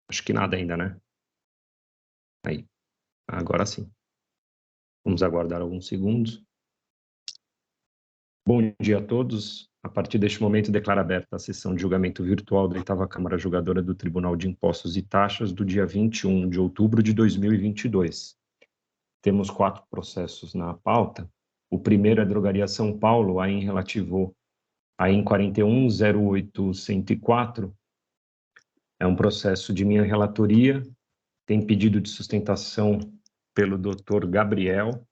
Acho que nada ainda, né? Aí, agora sim. Vamos aguardar alguns segundos. Bom dia a todos. A partir deste momento, declaro aberta a sessão de julgamento virtual da 8ª Câmara Julgadora do Tribunal de Impostos e Taxas do dia 21 de outubro de 2022. Temos 4 processos na pauta. O primeiro é a Drogaria São Paulo, AIN relativo a AIN 41.08.104. É um processo de minha relatoria. Tem pedido de sustentação pelo Dr. Gabriel.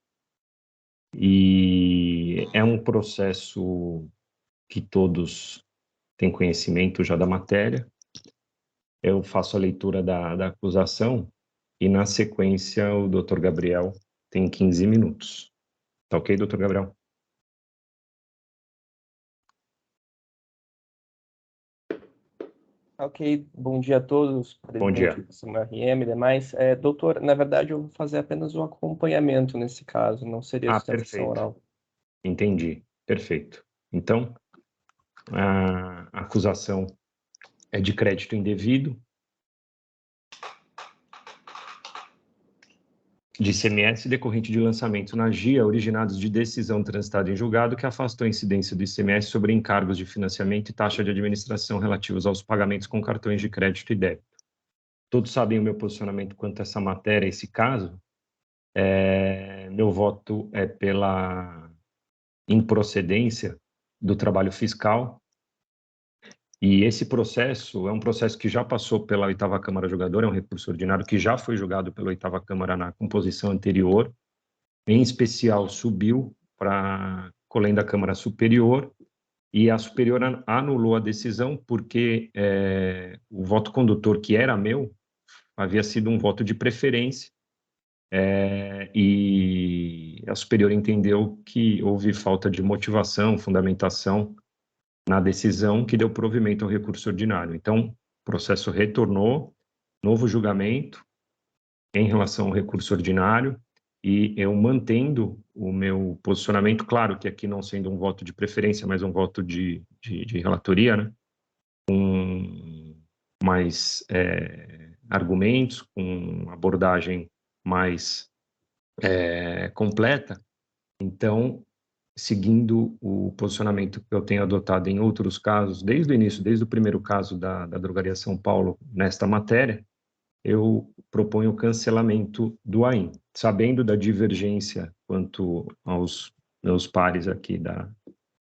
E é um processo que todos têm conhecimento já da matéria. Eu faço a leitura da acusação e, na sequência, o Dr. Gabriel tem 15 minutos. Tá ok, Dr. Gabriel? Ok, bom dia a todos, Bom dia. presidente do RM e demais. Doutor, na verdade eu vou fazer apenas um acompanhamento nesse caso, não seria sustentação Perfeito. oral. Entendi. Perfeito. Então, a acusação é de crédito indevido, de ICMS decorrente de lançamento na GIA, originados de decisão transitada em julgado que afastou a incidência do ICMS sobre encargos de financiamento e taxa de administração relativos aos pagamentos com cartões de crédito e débito. Todos sabem o meu posicionamento quanto a essa matéria, esse caso. Meu voto é pela improcedência do trabalho fiscal. E esse processo é um processo que já passou pela 8ª Câmara Julgadora, é um recurso ordinário que já foi julgado pela 8ª Câmara na composição anterior. Em especial, subiu para colém da Câmara Superior, e a Superior anulou a decisão porque o voto condutor, que era meu, havia sido um voto de preferência, e a Superior entendeu que houve falta de motivação, fundamentação na decisão que deu provimento ao recurso ordinário. Então, o processo retornou, novo julgamento em relação ao recurso ordinário, e eu mantendo o meu posicionamento, claro que aqui não sendo um voto de preferência, mas um voto de relatoria, né? Com mais argumentos, com abordagem mais completa. Então, seguindo o posicionamento que eu tenho adotado em outros casos, desde o início, desde o primeiro caso da Drogaria São Paulo, nesta matéria, eu proponho o cancelamento do AIN, sabendo da divergência quanto aos meus pares aqui da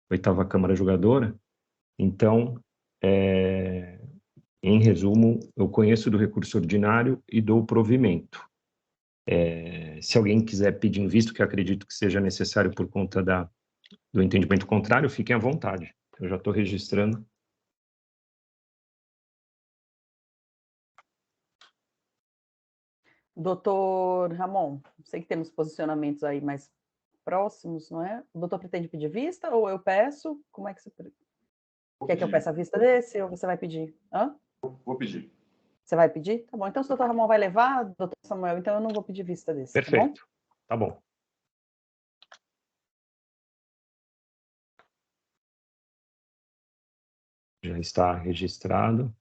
8ª Câmara Julgadora. Então, em resumo, eu conheço do recurso ordinário e dou provimento. Se alguém quiser pedir em visto, que eu acredito que seja necessário por conta do entendimento contrário, fiquem à vontade. Eu já estou registrando. Doutor Ramon, sei que temos posicionamentos aí mais próximos, não é? O doutor pretende pedir vista ou eu peço? Como é que você quer que eu peça a vista desse ou você vai pedir? Hã? Vou pedir. Você vai pedir? Tá bom. Então, se o doutor Ramon vai levar, doutor Samuel, então eu não vou pedir vista desse, Perfeito. tá bom? Tá bom. Já está registrado.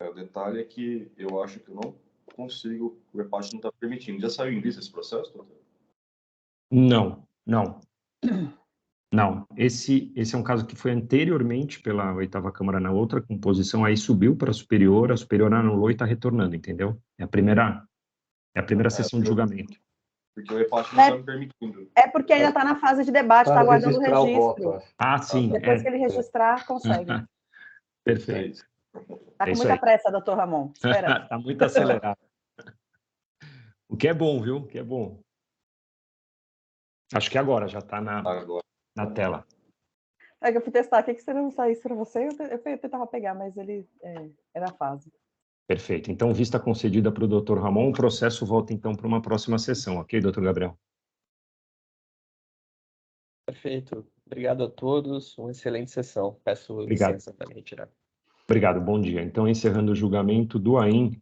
O detalhe é que eu acho que eu não consigo, o reparte não está permitindo. Já saiu em vista esse processo, doutor? Não. Não, esse é um caso que foi anteriormente pela 8ª Câmara na outra composição, aí subiu para a superior anulou e está retornando, entendeu? É a primeira sessão de julgamento. Porque o reparte não está me permitindo. É porque ainda está na fase de debate, está aguardando o registro. Voto, Sim. Depois que ele registrar, consegue. Perfeito. Está com muita pressa, doutor Ramon. Espera. Está muito acelerado. O que é bom, viu? O que é bom. Acho que agora já está na tela. É que eu fui testar aqui, que se não saísse para você, eu tentava pegar, mas ele é da fase. Perfeito. Então, vista concedida para o doutor Ramon, o processo volta então para uma próxima sessão, ok, doutor Gabriel? Perfeito. Obrigado a todos, uma excelente sessão. Peço licença para me retirar. Obrigado, bom dia. Então, encerrando o julgamento do AIN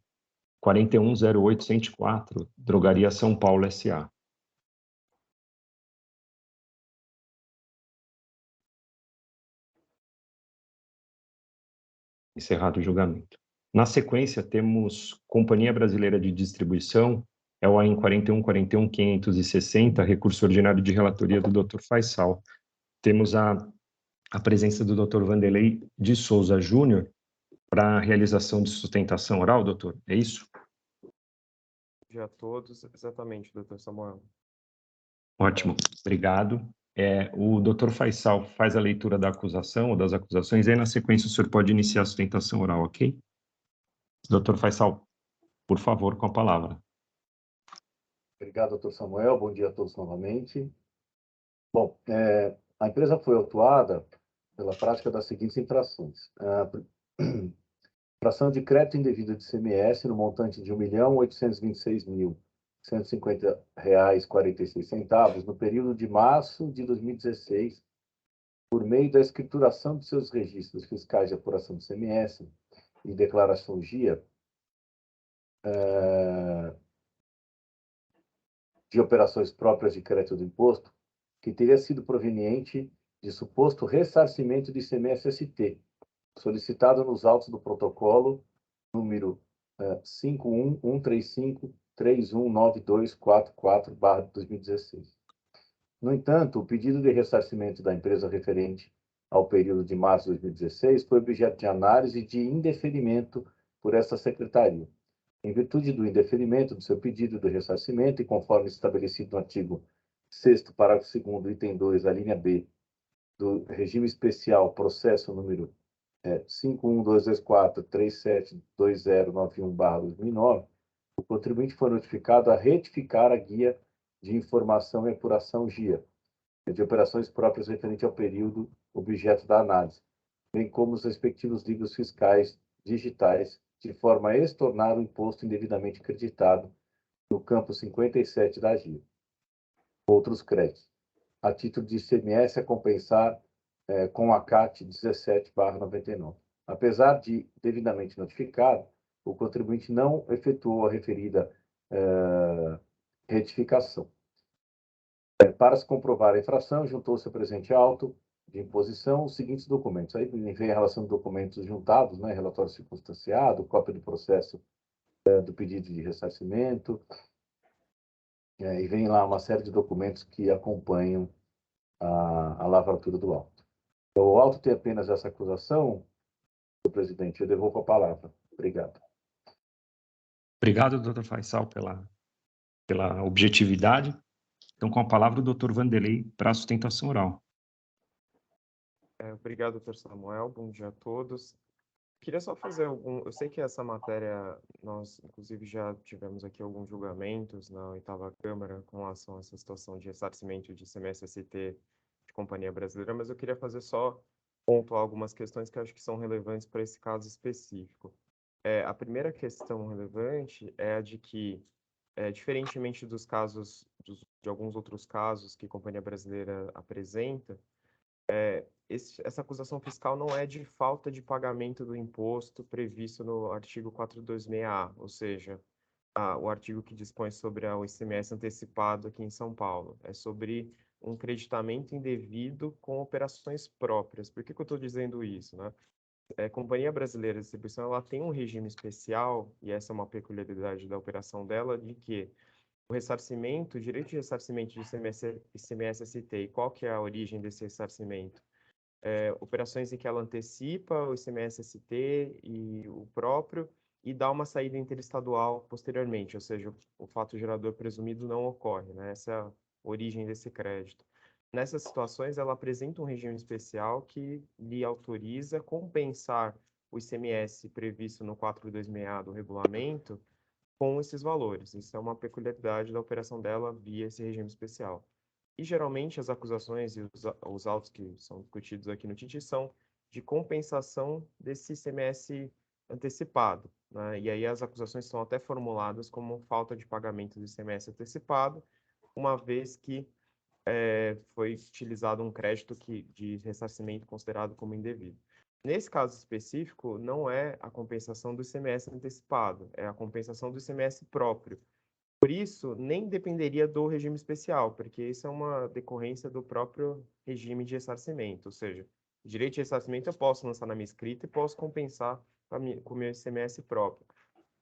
41.08.104, Drogaria São Paulo S.A. Encerrado o julgamento. Na sequência, temos Companhia Brasileira de Distribuição, é o AIN 41.560, recurso ordinário de relatoria do Dr. Faisal. Temos a presença do Dr. Vanderlei de Souza Júnior para a realização de sustentação oral, doutor, é isso? Bom dia a todos, exatamente, doutor Samuel. Ótimo, obrigado. O doutor Faisal faz a leitura da acusação ou das acusações, e aí na sequência o senhor pode iniciar a sustentação oral, ok? Doutor Faisal, por favor, com a palavra. Obrigado, doutor Samuel. Bom dia a todos novamente. Bom, a empresa foi autuada pela prática das seguintes infrações. Infração de crédito indevido de ICMS no montante de R$ 1.826.150,46 no período de março de 2016, por meio da escrituração de seus registros fiscais de apuração do ICMS e declaração GIA, de operações próprias de crédito do imposto, que teria sido proveniente de suposto ressarcimento de ICMS-ST, solicitado nos autos do protocolo número 51135319244/2016. No entanto, o pedido de ressarcimento da empresa referente ao período de março de 2016 foi objeto de análise de indeferimento por esta secretaria. Em virtude do indeferimento do seu pedido de ressarcimento e conforme estabelecido no artigo 6º, parágrafo 2º, item 2, a linha B, do regime especial processo número 51224372091/2009, o contribuinte foi notificado a retificar a guia de informação e apuração GIA, de operações próprias referente ao período objeto da análise, bem como os respectivos livros fiscais digitais, de forma a estornar o imposto indevidamente creditado no campo 57 da GIA. Outros créditos. A título de ICMS a compensar com a CAT 17/99. Apesar de devidamente notificado, o contribuinte não efetuou a referida retificação. Para se comprovar a infração, juntou-se ao presente auto de imposição os seguintes documentos. Aí vem a relação de documentos juntados, né? Relatório circunstanciado, cópia do processo do pedido de ressarcimento, e vem lá uma série de documentos que acompanham a lavratura do auto. Então, o auto tem apenas essa acusação, senhor presidente. Eu devolvo a palavra. Obrigado. Obrigado, doutor Faisal, pela objetividade. Então, com a palavra, o doutor Vanderlei para a sustentação oral. Obrigado, doutor Samuel. Bom dia a todos. Queria só fazer eu sei que essa matéria, nós, inclusive, já tivemos aqui alguns julgamentos na 8ª Câmara com relação a essa situação de ressarcimento de ICMS-ST de Companhia Brasileira, mas eu queria fazer só pontuar algumas questões que eu acho que são relevantes para esse caso específico. A primeira questão relevante é a de que, diferentemente dos casos, de alguns outros casos que a Companhia Brasileira apresenta, essa acusação fiscal não é de falta de pagamento do imposto previsto no artigo 426A, ou seja, o artigo que dispõe sobre o ICMS antecipado aqui em São Paulo. É sobre um creditamento indevido com operações próprias. Por que eu estou dizendo isso, né? A Companhia Brasileira de Distribuição, ela tem um regime especial, e essa é uma peculiaridade da operação dela, de que o ressarcimento, o direito de ressarcimento de ICMS-ST, e qual que é a origem desse ressarcimento? Operações em que ela antecipa o ICMS-ST e o próprio e dá uma saída interestadual posteriormente, ou seja, o fato gerador presumido não ocorre, né? Essa é a origem desse crédito. Nessas situações, ela apresenta um regime especial que lhe autoriza compensar o ICMS previsto no 426A do regulamento com esses valores. Isso é uma peculiaridade da operação dela via esse regime especial. E, geralmente, as acusações e os autos que são discutidos aqui no TITI são de compensação desse ICMS antecipado, né? E aí as acusações são até formuladas como falta de pagamento do ICMS antecipado, uma vez que foi utilizado um crédito de ressarcimento considerado como indevido. Nesse caso específico, não é a compensação do ICMS antecipado, é a compensação do ICMS próprio. Por isso, nem dependeria do regime especial, porque isso é uma decorrência do próprio regime de ressarcimento, ou seja, o direito de ressarcimento eu posso lançar na minha escrita e posso compensar com o meu ICMS próprio.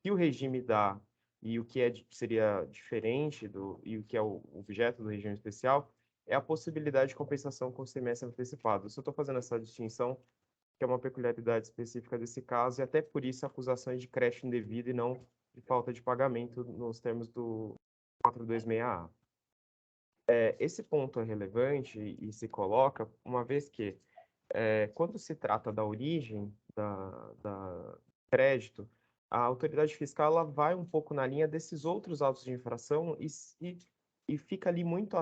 E o regime dá, e o que seria diferente e o que é o objeto do regime especial, é a possibilidade de compensação com o ICMS antecipado. Eu só estou fazendo essa distinção, que é uma peculiaridade específica desse caso, e até por isso a acusação é de crédito indevido e não de falta de pagamento nos termos do 426A. Esse ponto é relevante e se coloca, uma vez que, quando se trata da origem da crédito, a autoridade fiscal ela vai um pouco na linha desses outros autos de infração e fica ali muito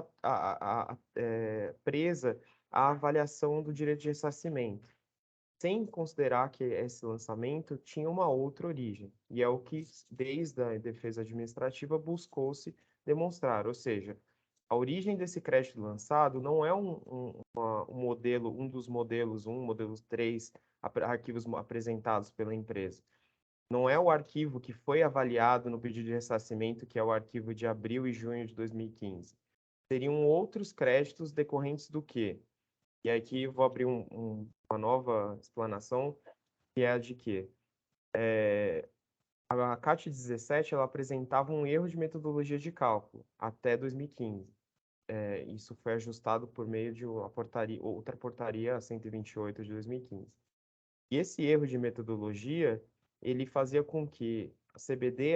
presa à avaliação do direito de ressarcimento, sem considerar que esse lançamento tinha uma outra origem. E é o que, desde a defesa administrativa, buscou-se demonstrar, ou seja, a origem desse crédito lançado não é um modelo, modelo 3, arquivos apresentados pela empresa. Não é o arquivo que foi avaliado no pedido de ressarcimento, que é o arquivo de abril e junho de 2015. Seriam outros créditos decorrentes do quê? E aqui eu vou abrir uma nova explanação, que é a de que a CAT 17 ela apresentava um erro de metodologia de cálculo até 2015. Isso foi ajustado por meio de outra portaria 128 de 2015. E esse erro de metodologia, ele fazia com que a CBD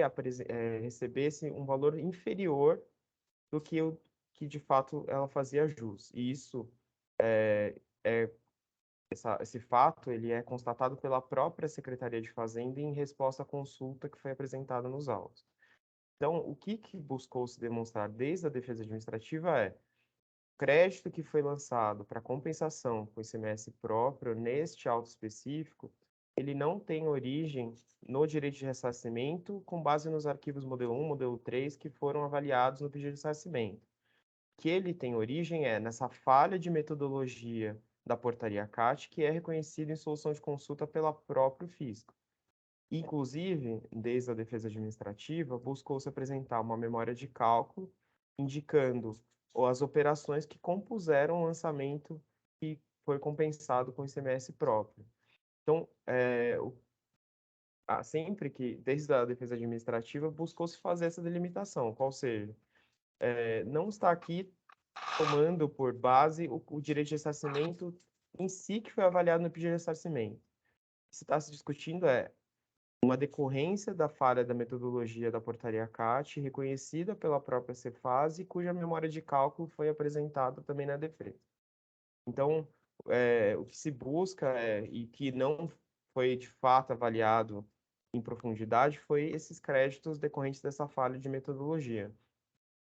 recebesse um valor inferior do que de fato ela fazia jus. E isso esse fato ele é constatado pela própria Secretaria de Fazenda em resposta à consulta que foi apresentada nos autos. Então, o que buscou se demonstrar desde a defesa administrativa é o crédito que foi lançado para compensação com ICMS próprio neste auto específico, ele não tem origem no direito de ressarcimento com base nos arquivos modelo 1, modelo 3 que foram avaliados no pedido de ressarcimento. O que ele tem origem é nessa falha de metodologia da portaria CAT, que é reconhecida em solução de consulta pela próprio fisco. Inclusive, desde a defesa administrativa, buscou-se apresentar uma memória de cálculo indicando as operações que compuseram o lançamento que foi compensado com ICMS próprio. Então, sempre que, desde a defesa administrativa, buscou-se fazer essa delimitação, qual seja, não está aqui tomando por base o direito de ressarcimento em si que foi avaliado no pedido de ressarcimento. O que se está se discutindo é uma decorrência da falha da metodologia da portaria CAT, reconhecida pela própria Cefaz e cuja memória de cálculo foi apresentada também na defesa. Então, o que se busca e que não foi de fato avaliado em profundidade foi esses créditos decorrentes dessa falha de metodologia.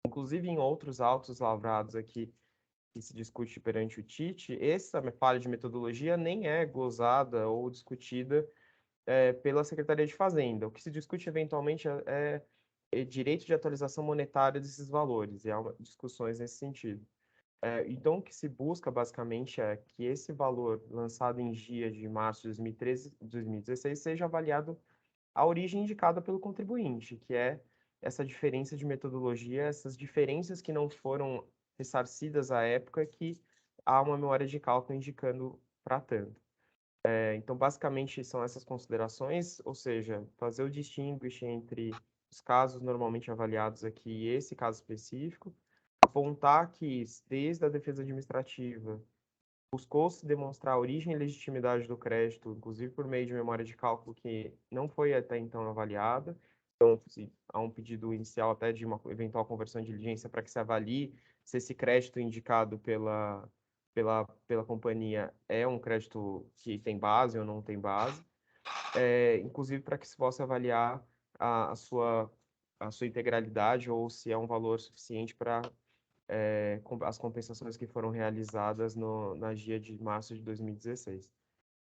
Inclusive, em outros autos lavrados aqui que se discute perante o TIT, essa falha de metodologia nem é glosada ou discutida pela Secretaria de Fazenda. O que se discute eventualmente é direito de atualização monetária desses valores, e há discussões nesse sentido. Então, o que se busca, basicamente, é que esse valor lançado em dia de março de 2016 seja avaliado a origem indicada pelo contribuinte, que é essa diferença de metodologia, essas diferenças que não foram ressarcidas à época, que há uma memória de cálculo indicando para tanto. Então, basicamente, são essas considerações, ou seja, fazer o distinguish entre os casos normalmente avaliados aqui e esse caso específico, apontar que, desde a defesa administrativa, buscou-se demonstrar a origem e legitimidade do crédito, inclusive por meio de memória de cálculo que não foi até então avaliada. Então, há um pedido inicial até de uma eventual conversão de diligência para que se avalie se esse crédito indicado pela companhia é um crédito que tem base ou não tem base, inclusive para que se possa avaliar a sua integralidade ou se é um valor suficiente para as compensações que foram realizadas na GIA de março de 2016.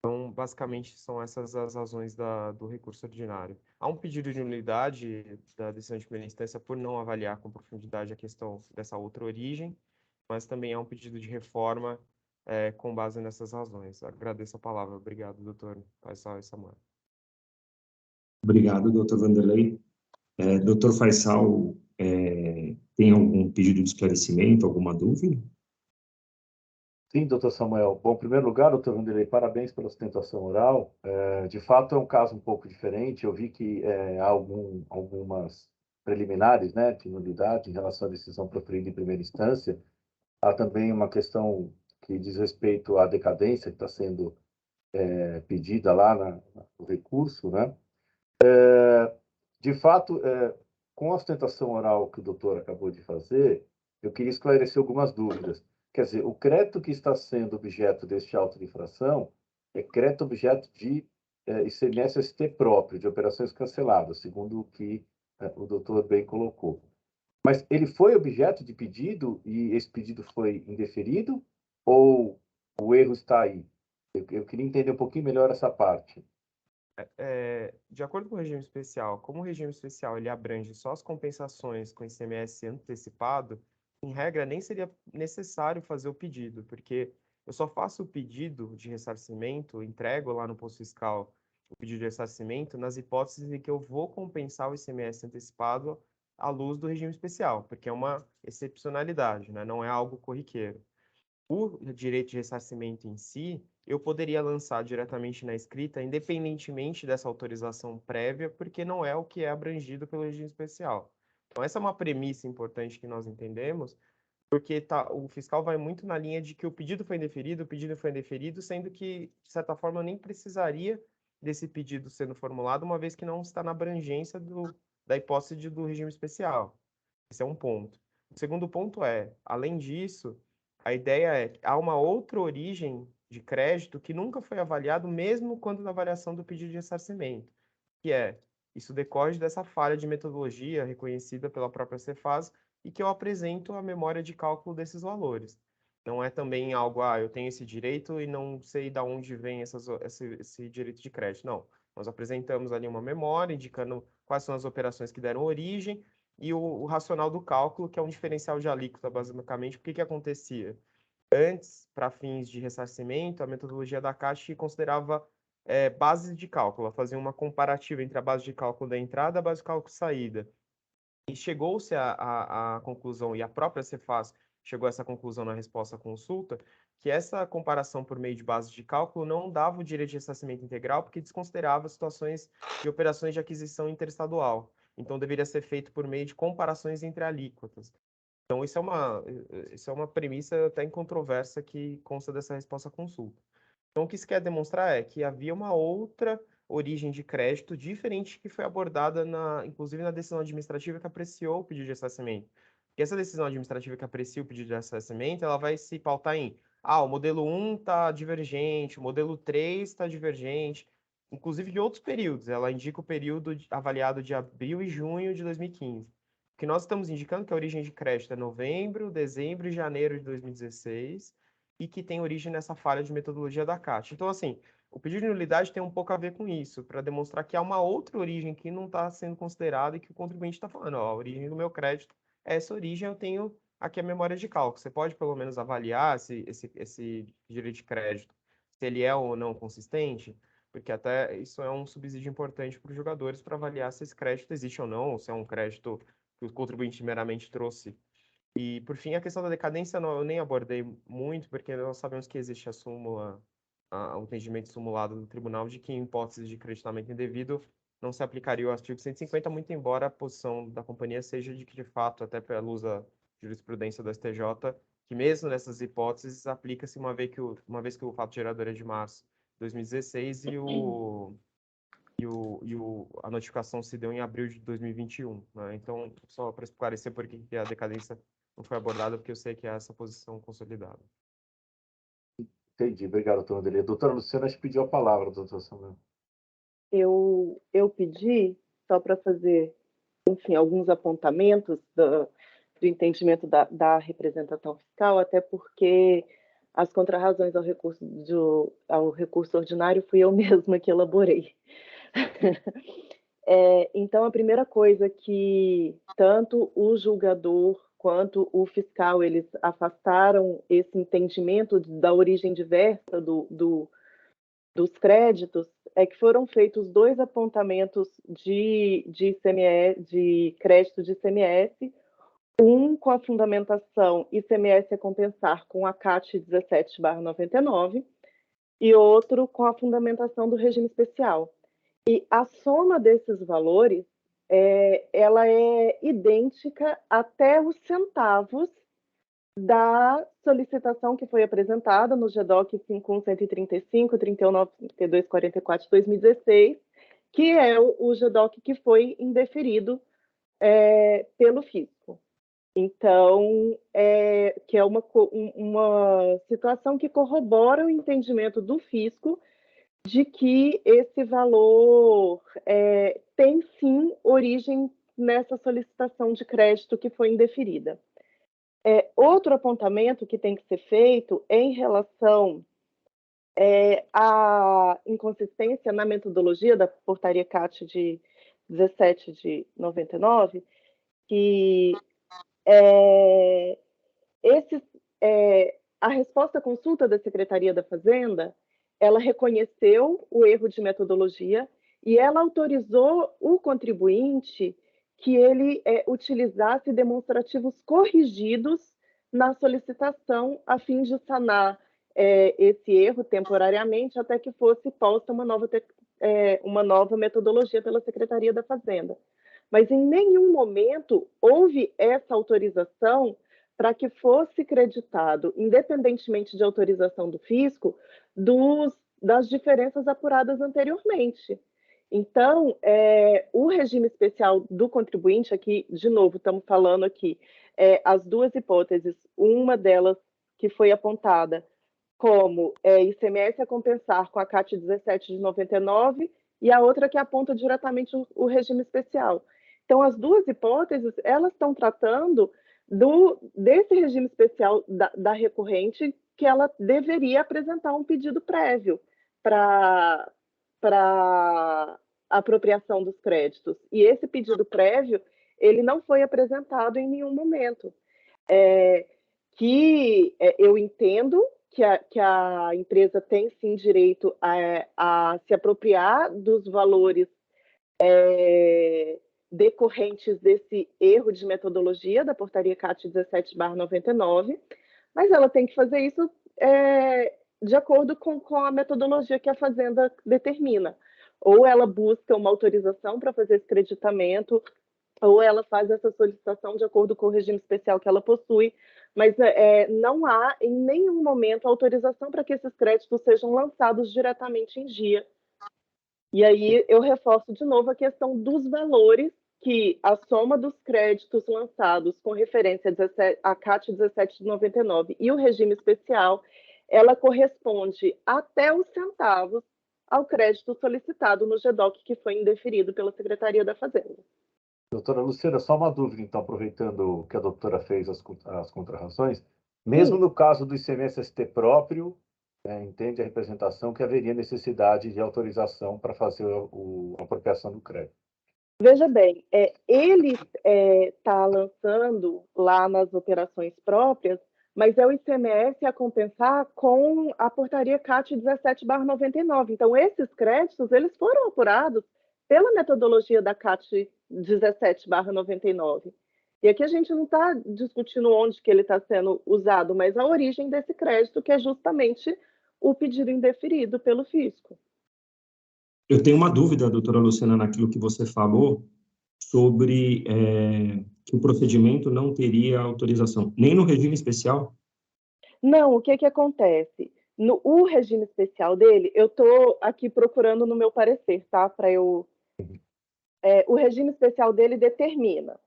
Então, basicamente, são essas as razões do recurso ordinário. Há um pedido de nulidade da decisão de primeira instância por não avaliar com profundidade a questão dessa outra origem, mas também há um pedido de reforma com base nessas razões. Agradeço a palavra. Obrigado, doutor Faisal e Samuel. Obrigado, doutor Vanderlei. Doutor Faisal, tem algum pedido de esclarecimento, alguma dúvida? Sim, doutor Samuel. Bom, em primeiro lugar, doutor Vanderlei, parabéns pela sustentação oral. De fato, é um caso um pouco diferente. Eu vi que há algumas preliminares, né, de nulidade em relação à decisão proferida em primeira instância. Há também uma questão que diz respeito à decadência que está sendo pedida lá no recurso, né? De fato, com a sustentação oral que o doutor acabou de fazer, eu queria esclarecer algumas dúvidas. Quer dizer, o crédito que está sendo objeto deste auto de infração é crédito objeto de ICMS-ST próprio, de operações canceladas, segundo o que o doutor bem colocou. Mas ele foi objeto de pedido e esse pedido foi indeferido? Ou o erro está aí? Eu queria entender um pouquinho melhor essa parte. De acordo com o regime especial, como o regime especial ele abrange só as compensações com ICMS antecipado, em regra nem seria necessário fazer o pedido, porque eu só faço o pedido de ressarcimento, entrego lá no posto fiscal o pedido de ressarcimento nas hipóteses em que eu vou compensar o ICMS antecipado à luz do regime especial, porque é uma excepcionalidade, né? Não é algo corriqueiro. O direito de ressarcimento em si, eu poderia lançar diretamente na escrita, independentemente dessa autorização prévia, porque não é o que é abrangido pelo regime especial. Então, essa é uma premissa importante que nós entendemos, porque o fiscal vai muito na linha de que o pedido foi indeferido, sendo que, de certa forma, eu nem precisaria desse pedido sendo formulado, uma vez que não está na abrangência da hipótese do regime especial. Esse é um ponto. O segundo ponto é, além disso, a ideia é que há uma outra origem de crédito que nunca foi avaliado, mesmo quando na avaliação do pedido de ressarcimento, que é, isso decorre dessa falha de metodologia reconhecida pela própria Cefaz e que eu apresento a memória de cálculo desses valores. Não é também algo, eu tenho esse direito e não sei de onde vem esse direito de crédito. Não, nós apresentamos ali uma memória indicando quais são as operações que deram origem e o racional do cálculo, que é um diferencial de alíquota, basicamente. O que que acontecia? Antes, para fins de ressarcimento, a metodologia da Caixa considerava bases de cálculo, ela fazia uma comparativa entre a base de cálculo da entrada e a base de cálculo saída. E chegou-se à conclusão, e a própria Cefaz chegou a essa conclusão na resposta à consulta, que essa comparação por meio de base de cálculo não dava o direito de ressarcimento integral, porque desconsiderava situações de operações de aquisição interestadual. Então, deveria ser feito por meio de comparações entre alíquotas. Então, isso é uma premissa até incontroversa que consta dessa resposta à consulta. Então, o que se quer demonstrar é que havia uma outra origem de crédito diferente que foi abordada, inclusive na decisão administrativa que apreciou o pedido de ressarcimento. E essa decisão administrativa que aprecia o pedido de ressarcimento, ela vai se pautar em, o modelo 1 está divergente, o modelo 3 está divergente, inclusive de outros períodos. Ela indica o período avaliado de abril e junho de 2015. O que nós estamos indicando que a origem de crédito é novembro, dezembro e janeiro de 2016, e que tem origem nessa falha de metodologia da Caixa. Então, assim, o pedido de nulidade tem um pouco a ver com isso, para demonstrar que há uma outra origem que não está sendo considerada e que o contribuinte está falando, a origem do meu crédito é essa origem, eu tenho aqui a memória de cálculo. Você pode, pelo menos, avaliar esse direito de crédito, se ele é ou não consistente, porque até isso é um subsídio importante para os jogadores para avaliar se esse crédito existe ou não, ou se é um crédito que o contribuinte meramente trouxe. E, por fim, a questão da decadência eu nem abordei muito, porque nós sabemos que existe a súmula, o entendimento simulado do tribunal de que, em hipótese de creditamento indevido, não se aplicaria o artigo 150, muito embora a posição da companhia seja de que, de fato, até pela luz da jurisprudência do STJ, que mesmo nessas hipóteses aplica-se uma vez que o fato gerador é de março de 2016 a notificação se deu em abril de 2021, né? Então, só para esclarecer por que a decadência não foi abordada, porque eu sei que é essa posição consolidada. Entendi, obrigado, doutor Vanderlei. Doutora Luciana, acho que pediu a palavra, doutor Samuel. Eu pedi só para fazer, enfim, alguns apontamentos do entendimento da representação fiscal, até porque as contrarrazões ao recurso ordinário fui eu mesma que elaborei. Então, a primeira coisa que tanto o julgador quanto o fiscal, eles afastaram esse entendimento da origem diversa dos créditos, é que foram feitos 2 apontamentos de crédito de ICMS, Um com a fundamentação ICMS a compensar com a CAT 17/99 e outro com a fundamentação do regime especial. E a soma desses valores, ela é idêntica até os centavos da solicitação que foi apresentada no GDOC 51135, 319244 de 2016, que é o GDOC que foi indeferido pelo fisco. Então, que é uma situação que corrobora o entendimento do fisco de que esse valor tem, sim, origem nessa solicitação de crédito que foi indeferida. Outro apontamento que tem que ser feito é em relação à inconsistência na metodologia da portaria CAT de 17 de 99, que a resposta à consulta da Secretaria da Fazenda, ela reconheceu o erro de metodologia e ela autorizou o contribuinte que ele utilizasse demonstrativos corrigidos na solicitação a fim de sanar esse erro temporariamente até que fosse posta uma nova metodologia pela Secretaria da Fazenda. Mas em nenhum momento houve essa autorização para que fosse creditado, independentemente de autorização do fisco, das diferenças apuradas anteriormente. Então, o regime especial do contribuinte, aqui, de novo, estamos falando aqui, as duas hipóteses, uma delas que foi apontada como ICMS a compensar com a CAT 17 de 99 e a outra que aponta diretamente o regime especial. Então, as duas hipóteses, elas estão tratando desse regime especial da recorrente, que ela deveria apresentar um pedido prévio para apropriação dos créditos. E esse pedido prévio, ele não foi apresentado em nenhum momento. Eu entendo que a empresa tem, sim, direito a se apropriar dos valores decorrentes desse erro de metodologia da portaria CAT 17/99, mas ela tem que fazer isso de acordo com a metodologia que a Fazenda determina. Ou ela busca uma autorização para fazer esse creditamento, ou ela faz essa solicitação de acordo com o regime especial que ela possui, mas não há em nenhum momento autorização para que esses créditos sejam lançados diretamente em dia. E aí eu reforço de novo a questão dos valores, que a soma dos créditos lançados com referência à CAT 17 de 99 e o regime especial, ela corresponde até os centavos ao crédito solicitado no GDOC que foi indeferido pela Secretaria da Fazenda. Doutora Luciana, só uma dúvida, então, aproveitando que a doutora fez as contrarrações, mesmo no caso do ICMS-ST próprio, entende a representação que haveria necessidade de autorização para fazer a apropriação do crédito? Veja bem, ele está lançando lá nas operações próprias, mas é o ICMS a compensar com a portaria CAT 17/99. Então, esses créditos, eles foram apurados pela metodologia da CAT 17/99. E aqui a gente não está discutindo onde que ele está sendo usado, mas a origem desse crédito, que é justamente o pedido indeferido pelo fisco. Eu tenho uma dúvida, doutora Luciana, naquilo que você falou sobre que o procedimento não teria autorização, nem no regime especial? Não, o que acontece? O regime especial dele, eu estou aqui procurando no meu parecer, tá? O regime especial dele determina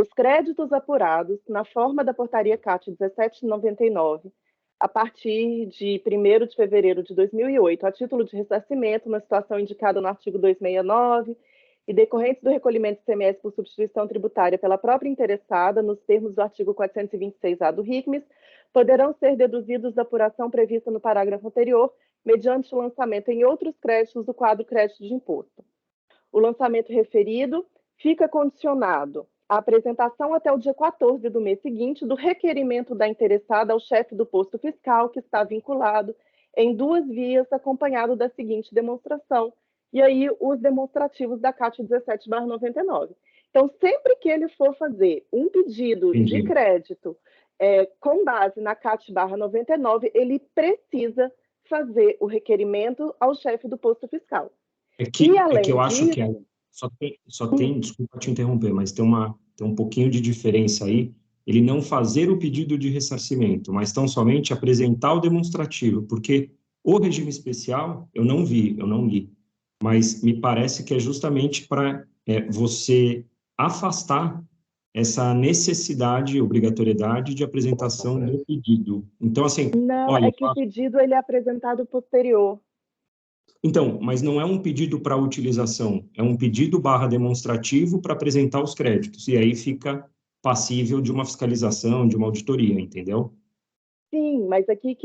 os créditos apurados na forma da portaria CAT 17/99, a partir de 1º de fevereiro de 2008, a título de ressarcimento, na situação indicada no artigo 269, e decorrentes do recolhimento de ICMS por substituição tributária pela própria interessada, nos termos do artigo 426-A do RICMES, poderão ser deduzidos da apuração prevista no parágrafo anterior, mediante o lançamento em outros créditos do quadro crédito de imposto. O lançamento referido fica condicionado à apresentação até o dia 14 do mês seguinte do requerimento da interessada ao chefe do posto fiscal, que está vinculado em 2 vias, acompanhado da seguinte demonstração, e aí os demonstrativos da CAT 17/99. Então, sempre que ele for fazer um pedido de Entendi. crédito com base na CAT/99, ele precisa fazer o requerimento ao chefe do posto fiscal. É que eu além acho que disso, só tem, desculpa te interromper, mas tem um pouquinho de diferença aí, ele não fazer o pedido de ressarcimento, mas tão somente apresentar o demonstrativo, porque o regime especial eu não li, mas me parece que é justamente para você afastar essa necessidade, obrigatoriedade de apresentação do pedido. Então, assim, não, olha, é que o pedido ele é apresentado posterior. então, mas não é um pedido para utilização, é um pedido / demonstrativo para apresentar os créditos, e aí fica passível de uma fiscalização, de uma auditoria, entendeu? Sim, mas aqui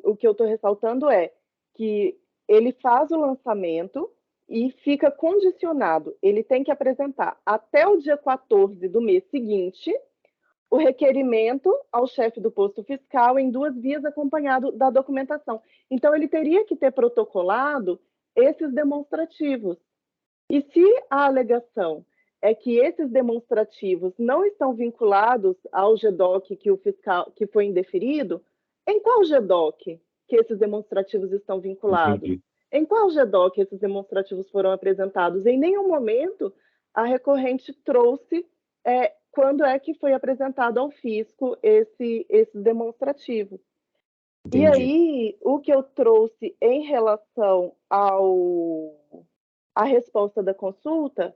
o que eu estou ressaltando é que ele faz o lançamento e fica condicionado. Ele tem que apresentar até o dia 14 do mês seguinte o requerimento ao chefe do posto fiscal em 2 vias, acompanhado da documentação. Então, ele teria que ter protocolado esses demonstrativos. E se a alegação é que esses demonstrativos não estão vinculados ao GDOC que foi indeferido, em qual GDOC que esses demonstrativos estão vinculados? Entendi. Em qual GDOC esses demonstrativos foram apresentados? Em nenhum momento a recorrente trouxe quando é que foi apresentado ao fisco esse demonstrativo. Entendi. E aí, o que eu trouxe em relação à resposta da consulta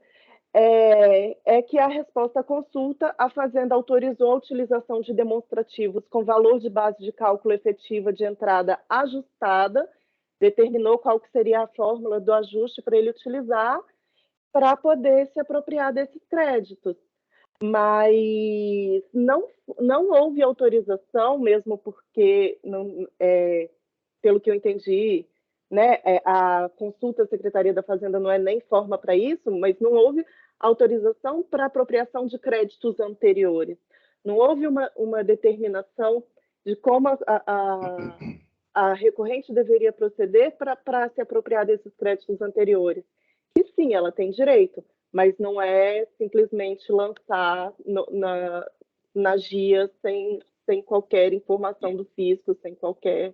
é que a resposta à consulta, a Fazenda autorizou a utilização de demonstrativos com valor de base de cálculo efetiva de entrada ajustada, determinou qual que seria a fórmula do ajuste para ele utilizar, para poder se apropriar desses créditos. Mas não houve autorização, mesmo porque, pelo que eu entendi, né, a consulta à Secretaria da Fazenda não é nem forma para isso, mas não houve autorização para apropriação de créditos anteriores. Não houve uma determinação de como a recorrente deveria proceder para se apropriar desses créditos anteriores. E sim, ela tem direito, mas não é simplesmente lançar na GIA sem qualquer informação do fisco, sem qualquer...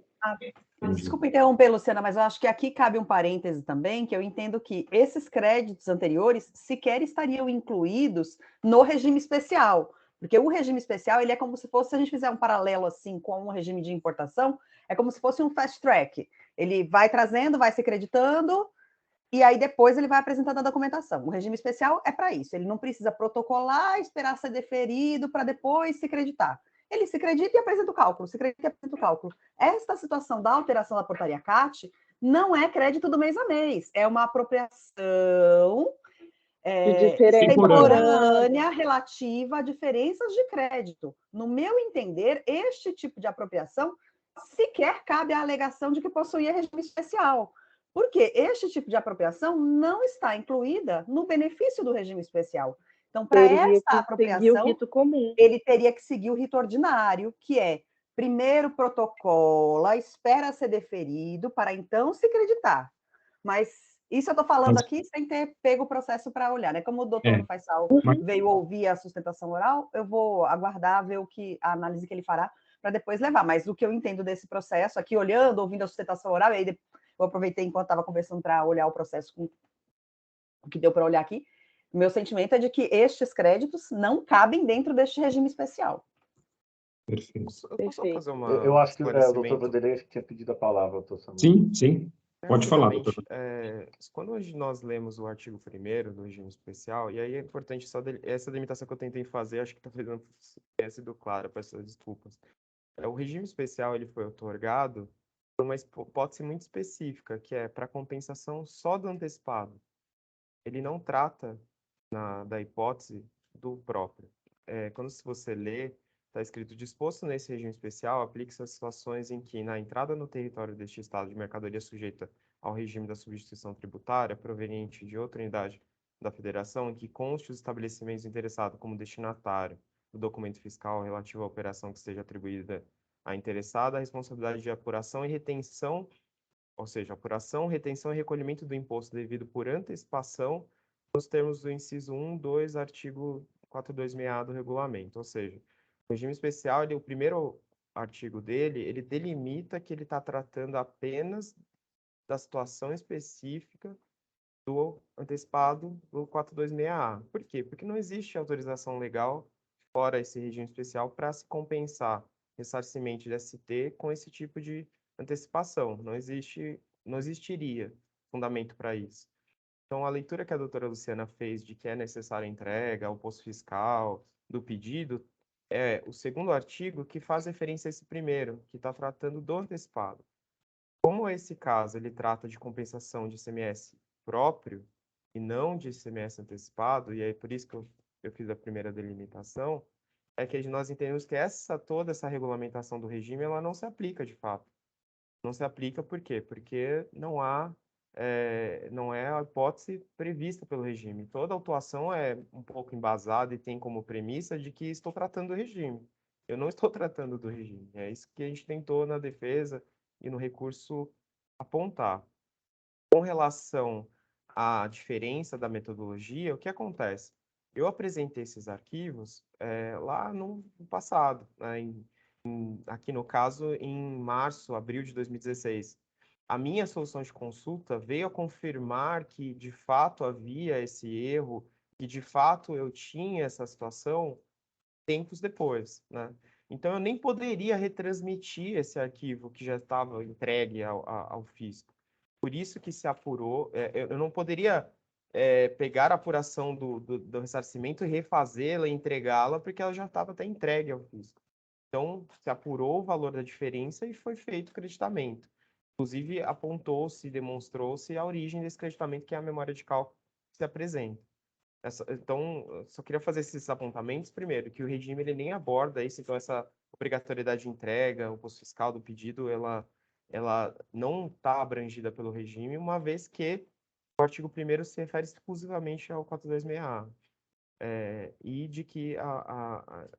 Desculpa interromper, Luciana, mas eu acho que aqui cabe um parêntese também, que eu entendo que esses créditos anteriores sequer estariam incluídos no regime especial, porque o regime especial, ele é como se fosse, se a gente fizer um paralelo assim com um regime de importação, é como se fosse um fast track. Ele vai trazendo, vai se acreditando, e aí depois ele vai apresentando a documentação. O regime especial é para isso, ele não precisa protocolar, esperar ser deferido para depois se acreditar. Ele se acredita e apresenta o cálculo, se acredita e apresenta o cálculo. Esta situação da alteração da portaria CAT não é crédito do mês a mês, é uma apropriação temporânea relativa a diferenças de crédito. No meu entender, este tipo de apropriação sequer cabe à alegação de que possuía regime especial, porque este tipo de apropriação não está incluída no benefício do regime especial. Então, para essa apropriação, ele teria que seguir o rito ordinário, que é, primeiro protocola, espera ser deferido, para então se acreditar. Mas isso eu estou falando aqui sem ter pego o processo para olhar, né? Como o doutor Faisal veio ouvir a sustentação oral, eu vou aguardar ver a análise que ele fará para depois levar. Mas o que eu entendo desse processo, aqui olhando, ouvindo a sustentação oral, e aí eu aproveitei enquanto estava conversando para olhar o processo com o que deu para olhar aqui, o meu sentimento é de que estes créditos não cabem dentro deste regime especial. Perfeito. Eu posso só fazer uma Eu acho que o doutor Vanderlei tinha pedido a palavra, doutor Samuel. Sim. Pode falar, doutor. Quando nós lemos o artigo 1º do regime especial, e aí é importante, essa delimitação que eu tentei fazer, acho que talvez não tenha sido clara, peço desculpas. O regime especial ele foi otorgado por uma hipótese muito específica, que é para compensação só do antecipado. Ele não trata da hipótese do próprio. Quando você lê, está escrito: disposto nesse regime especial, aplique-se às situações em que, na entrada no território deste Estado de mercadoria sujeita ao regime da substituição tributária, proveniente de outra unidade da Federação, em que conste os estabelecimentos interessados como destinatário do documento fiscal relativo à operação que seja atribuída à interessada, a responsabilidade de apuração e retenção, ou seja, apuração, retenção e recolhimento do imposto devido por antecipação nos termos do inciso 1, 2, artigo 426A do regulamento. Ou seja, o regime especial, o primeiro artigo dele, ele delimita que ele está tratando apenas da situação específica do antecipado do 426A. Por quê? Porque não existe autorização legal fora esse regime especial para se compensar ressarcimento de ST com esse tipo de antecipação. Não existiria fundamento para isso. Então, a leitura que a doutora Luciana fez de que é necessária a entrega, o posto fiscal, do pedido, é o segundo artigo que faz referência a esse primeiro, que está tratando do antecipado. Como esse caso ele trata de compensação de ICMS próprio e não de ICMS antecipado, e é por isso que eu fiz a primeira delimitação, é que nós entendemos que toda essa regulamentação do regime ela não se aplica de fato. Não se aplica por quê? Porque não é a hipótese prevista pelo regime. Toda autuação é um pouco embasada e tem como premissa de que estou tratando do regime. Eu não estou tratando do regime. É isso que a gente tentou na defesa e no recurso apontar. Com relação à diferença da metodologia, o que acontece? Eu apresentei esses arquivos lá no passado, né, aqui no caso em março, abril de 2016. A minha solução de consulta veio a confirmar que de fato havia esse erro, que de fato eu tinha essa situação tempos depois, né? Então eu nem poderia retransmitir esse arquivo que já estava entregue ao fisco. Por isso que se apurou, eu não poderia pegar a apuração do ressarcimento e refazê-la e entregá-la, porque ela já estava até entregue ao fisco. Então, se apurou o valor da diferença e foi feito o creditamento. Inclusive, apontou-se, demonstrou-se a origem desse creditamento, que é a memória de cálculo que se apresenta. Então, eu só queria fazer esses apontamentos. Primeiro, que o regime ele nem aborda isso, então essa obrigatoriedade de entrega, o posto fiscal do pedido, ela não está abrangida pelo regime, uma vez que o artigo 1º se refere exclusivamente ao 426A. E de que a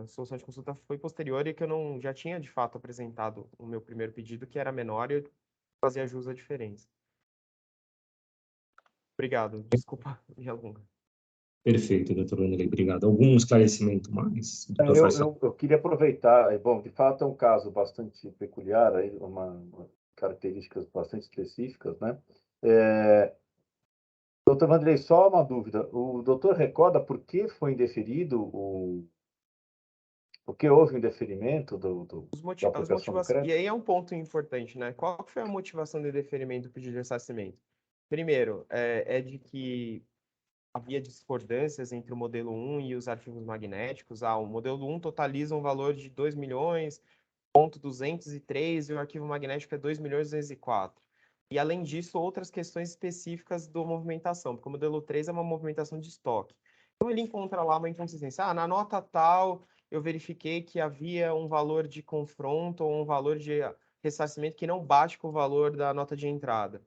solução de consulta foi posterior e que eu não já tinha, de fato, apresentado o meu primeiro pedido, que era menor, e eu fazia jus à diferença. Obrigado. Desculpa, minha longa. Perfeito, doutor Wanderley, obrigado. Algum esclarecimento mais? Doutor Faisal? Eu queria aproveitar, bom, de fato é um caso bastante peculiar, aí, características bastante específicas, né? Doutor Wanderley, só uma dúvida, o doutor recorda por que foi indeferido por que houve um indeferimento da aplicação do crédito? E aí é um ponto importante, né? Qual foi a motivação do indeferimento do pedido de ressarcimento? Primeiro, é de que havia discordâncias entre o modelo 1 e os arquivos magnéticos. O modelo 1 totaliza um valor de 2.203 e o arquivo magnético é 2.204. E, além disso, outras questões específicas da movimentação, porque o modelo 3 é uma movimentação de estoque. Então, ele encontra lá uma inconsistência. Na nota tal, eu verifiquei que havia um valor de confronto ou um valor de ressarcimento que não bate com o valor da nota de entrada.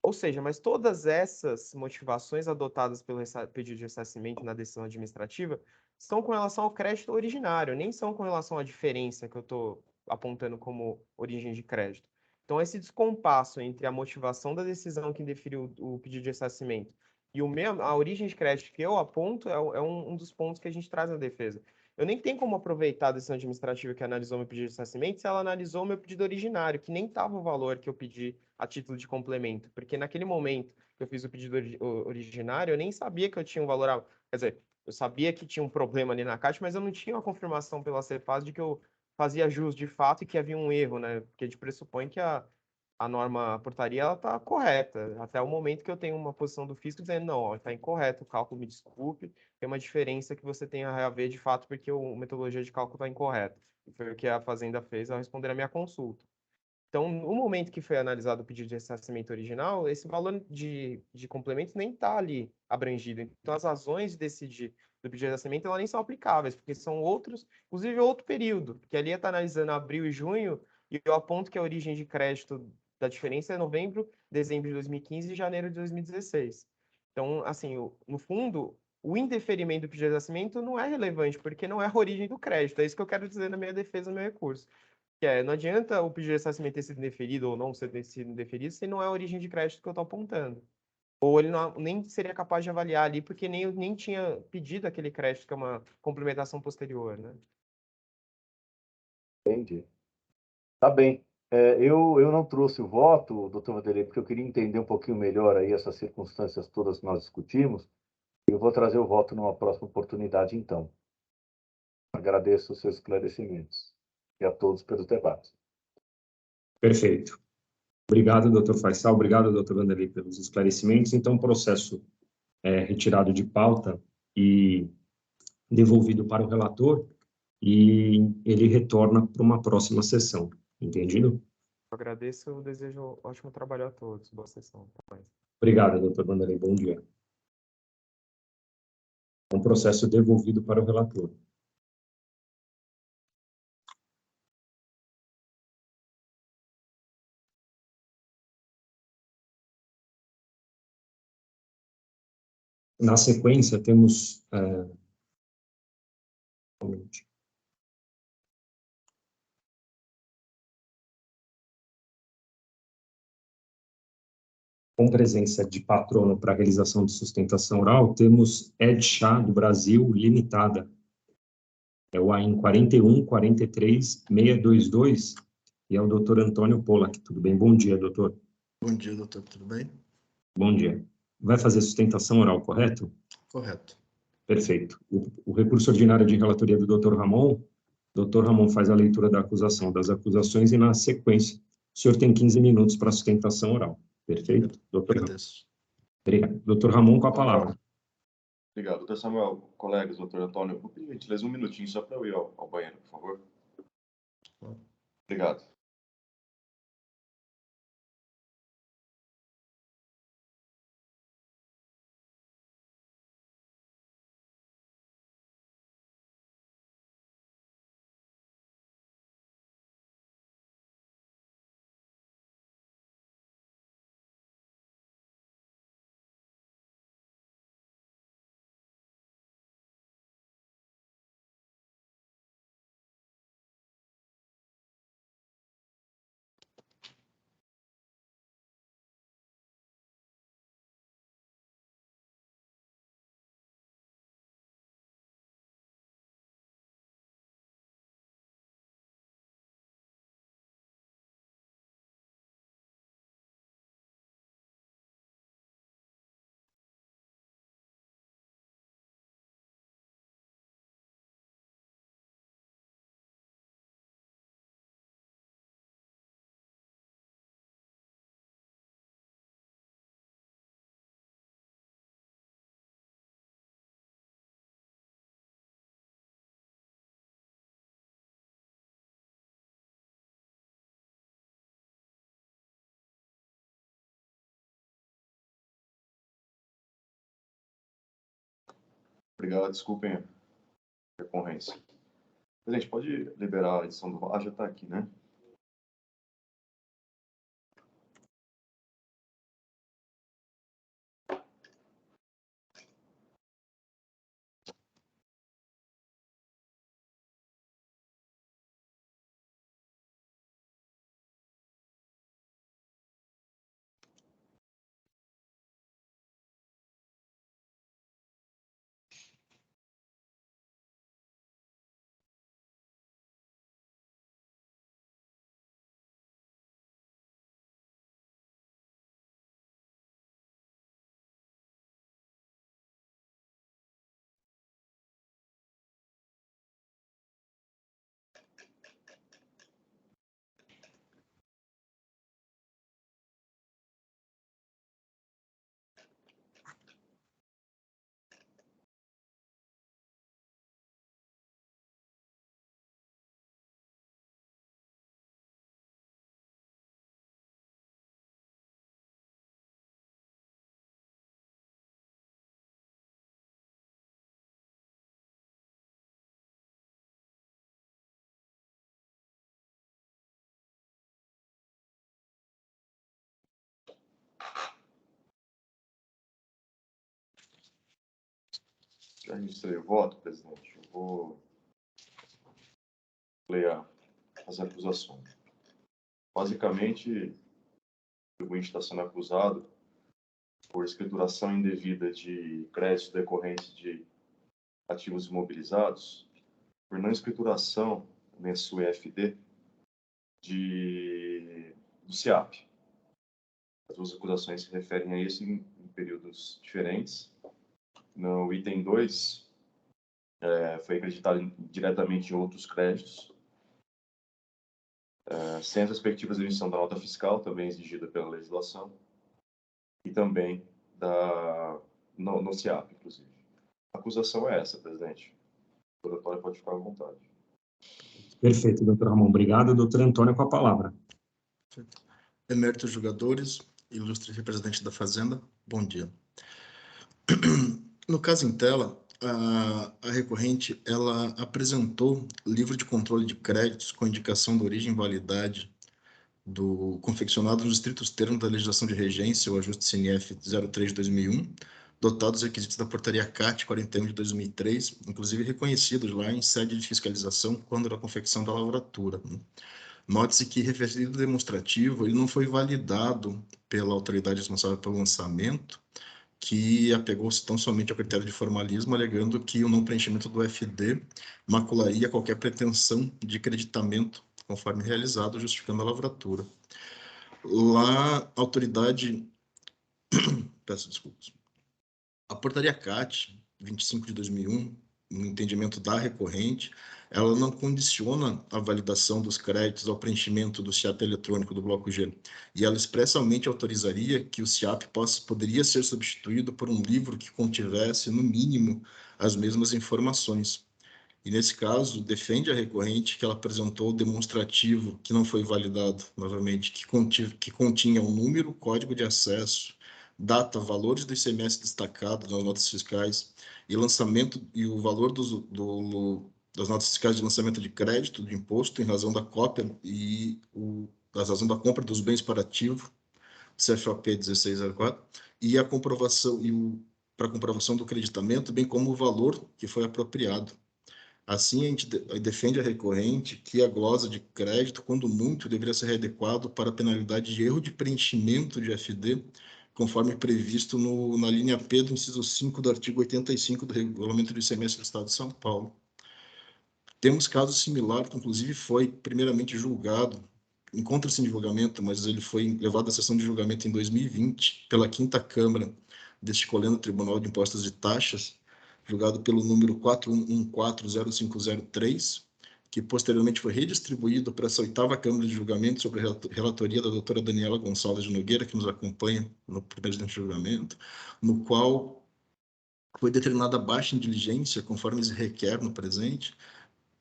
Ou seja, mas todas essas motivações adotadas pelo pedido de ressarcimento na decisão administrativa são com relação ao crédito originário, nem são com relação à diferença que eu estou apontando como origem de crédito. Então, esse descompasso entre a motivação da decisão que deferiu o pedido de ressarcimento e a origem de crédito que eu aponto é um dos pontos que a gente traz na defesa. Eu nem tenho como aproveitar a decisão administrativa que analisou meu pedido de ressarcimento se ela analisou o meu pedido originário, que nem estava o valor que eu pedi a título de complemento, porque naquele momento que eu fiz o pedido originário, eu nem sabia que eu tinha um valor, quer dizer, eu sabia que tinha um problema ali na Caixa, mas eu não tinha uma confirmação pela Cefaz de que eu fazia jus de fato e que havia um erro, né? Porque a gente pressupõe que a norma, a portaria, ela está correta, até o momento que eu tenho uma posição do fisco dizendo, não, está incorreto o cálculo, me desculpe, tem uma diferença que você tem a ver de fato porque a metodologia de cálculo está incorreta. E foi o que a Fazenda fez ao responder a minha consulta. Então, no momento que foi analisado o pedido de ressarcimento original, esse valor de complementos nem está ali abrangido. Então, as razões de decidir do pedido de ressarcimento elas nem são aplicáveis, porque são outros, inclusive outro período, porque ali está analisando abril e junho, e eu aponto que a origem de crédito da diferença é novembro, dezembro de 2015 e janeiro de 2016. Então, assim, no fundo, o indeferimento do pedido de ressarcimento não é relevante, porque não é a origem do crédito. É isso que eu quero dizer na minha defesa, no meu recurso. Não adianta o pedido de ressarcimento ter sido indeferido ou não ser sido indeferido se não é a origem de crédito que eu estou apontando. Ou ele nem seria capaz de avaliar ali, porque nem tinha pedido aquele crédito, que é uma complementação posterior, né? Entendi. Tá bem. Eu não trouxe o voto, doutor Vanderlei, porque eu queria entender um pouquinho melhor aí essas circunstâncias todas que nós discutimos. Eu vou trazer o voto numa próxima oportunidade, então. Agradeço os seus esclarecimentos e a todos pelo debate. Perfeito. Obrigado, doutor Faisal. Obrigado, doutor Vanderlei, pelos esclarecimentos. Então, o processo é retirado de pauta e devolvido para o relator, e ele retorna para uma próxima sessão. Entendido? Eu agradeço, eu desejo ótimo trabalho a todos. Boa sessão. Até mais. Obrigado, doutor Vanderlei. Bom dia. É um processo devolvido para o relator. Na sequência, temos... com presença de patrono para a realização de sustentação oral, temos Edchá do Brasil Limitada. É o AIN 41-43-622, e é o doutor Antônio Pollack. Tudo bem? Bom dia, doutor. Bom dia, doutor. Tudo bem? Bom dia. Vai fazer sustentação oral, correto? Correto. Perfeito. O recurso ordinário de relatoria do doutor Ramon faz a leitura da acusação, das acusações, e, na sequência, o senhor tem 15 minutos para a sustentação oral. Perfeito? Doutor Ramon. Agradeço. Obrigado. Doutor Ramon, com a palavra. Obrigado. Doutor Samuel, colegas, doutor Antônio, vou pedir, gentileza, um minutinho só para eu ir ao banheiro, por favor. Obrigado. Obrigado, desculpem a recorrência. Presidente, pode liberar a edição do... Ah, já está aqui, né? Já registrei o voto, presidente. Eu vou ler as acusações. Basicamente, o contribuinte está sendo acusado por escrituração indevida de crédito decorrente de ativos imobilizados, por não escrituração, mensu EFD, do SIAP. As duas acusações se referem a isso em períodos diferentes. No item 2, foi acreditado diretamente em outros créditos, sem as respectivas emissão da nota fiscal, também exigida pela legislação, e também no SIAP, inclusive. A acusação é essa, presidente. O doutor Antônio pode ficar à vontade. Perfeito, doutor Ramon. Obrigado. Doutor Antônio, com a palavra. Eméritos jogadores, ilustre representante da Fazenda, bom dia. No caso em tela, a recorrente ela apresentou livro de controle de créditos com indicação da origem e validade confeccionado nos estritos termos da legislação de regência, o ajuste CNF 03 de 2001, dotado dos requisitos da portaria CAT 41 de 2003, inclusive reconhecidos lá em sede de fiscalização quando da confecção da lavratura. Note-se que referido demonstrativo ele não foi validado pela autoridade responsável pelo lançamento, que apegou-se tão somente ao critério de formalismo, alegando que o não preenchimento do FD macularia qualquer pretensão de creditamento conforme realizado, justificando a lavratura. Lá, a autoridade... Peço desculpas. A portaria CAT 25 de 2001, no entendimento da recorrente, ela não condiciona a validação dos créditos ao preenchimento do SIAP eletrônico do bloco G, e ela expressamente autorizaria que o SIAP poderia ser substituído por um livro que contivesse, no mínimo, as mesmas informações. E, nesse caso, defende a recorrente que ela apresentou o demonstrativo que não foi validado, novamente, que continha um número, código de acesso, data, valores do ICMS destacado nas notas fiscais e lançamento e o valor das notas fiscais de lançamento de crédito, de imposto, em razão da cópia e da razão da compra dos bens para ativo, CFOP 1604, e a comprovação para comprovação do creditamento, bem como o valor que foi apropriado. Assim, a gente defende a recorrente que a glosa de crédito, quando muito, deveria ser readequado para a penalidade de erro de preenchimento de FD, conforme previsto na linha P do inciso 5 do artigo 85 do Regulamento do ICMS do Estado de São Paulo. Temos caso similar, que inclusive foi primeiramente julgado, encontra-se em julgamento, mas ele foi levado à sessão de julgamento em 2020 pela 5ª Câmara deste Coleno Tribunal de Impostos e Taxas, julgado pelo número 41140503, que posteriormente foi redistribuído para essa 8ª Câmara de Julgamento sobre a relatoria da doutora Daniela Gonçalves de Nogueira, que nos acompanha no presente julgamento, no qual foi determinada baixa em diligência, conforme se requer no presente,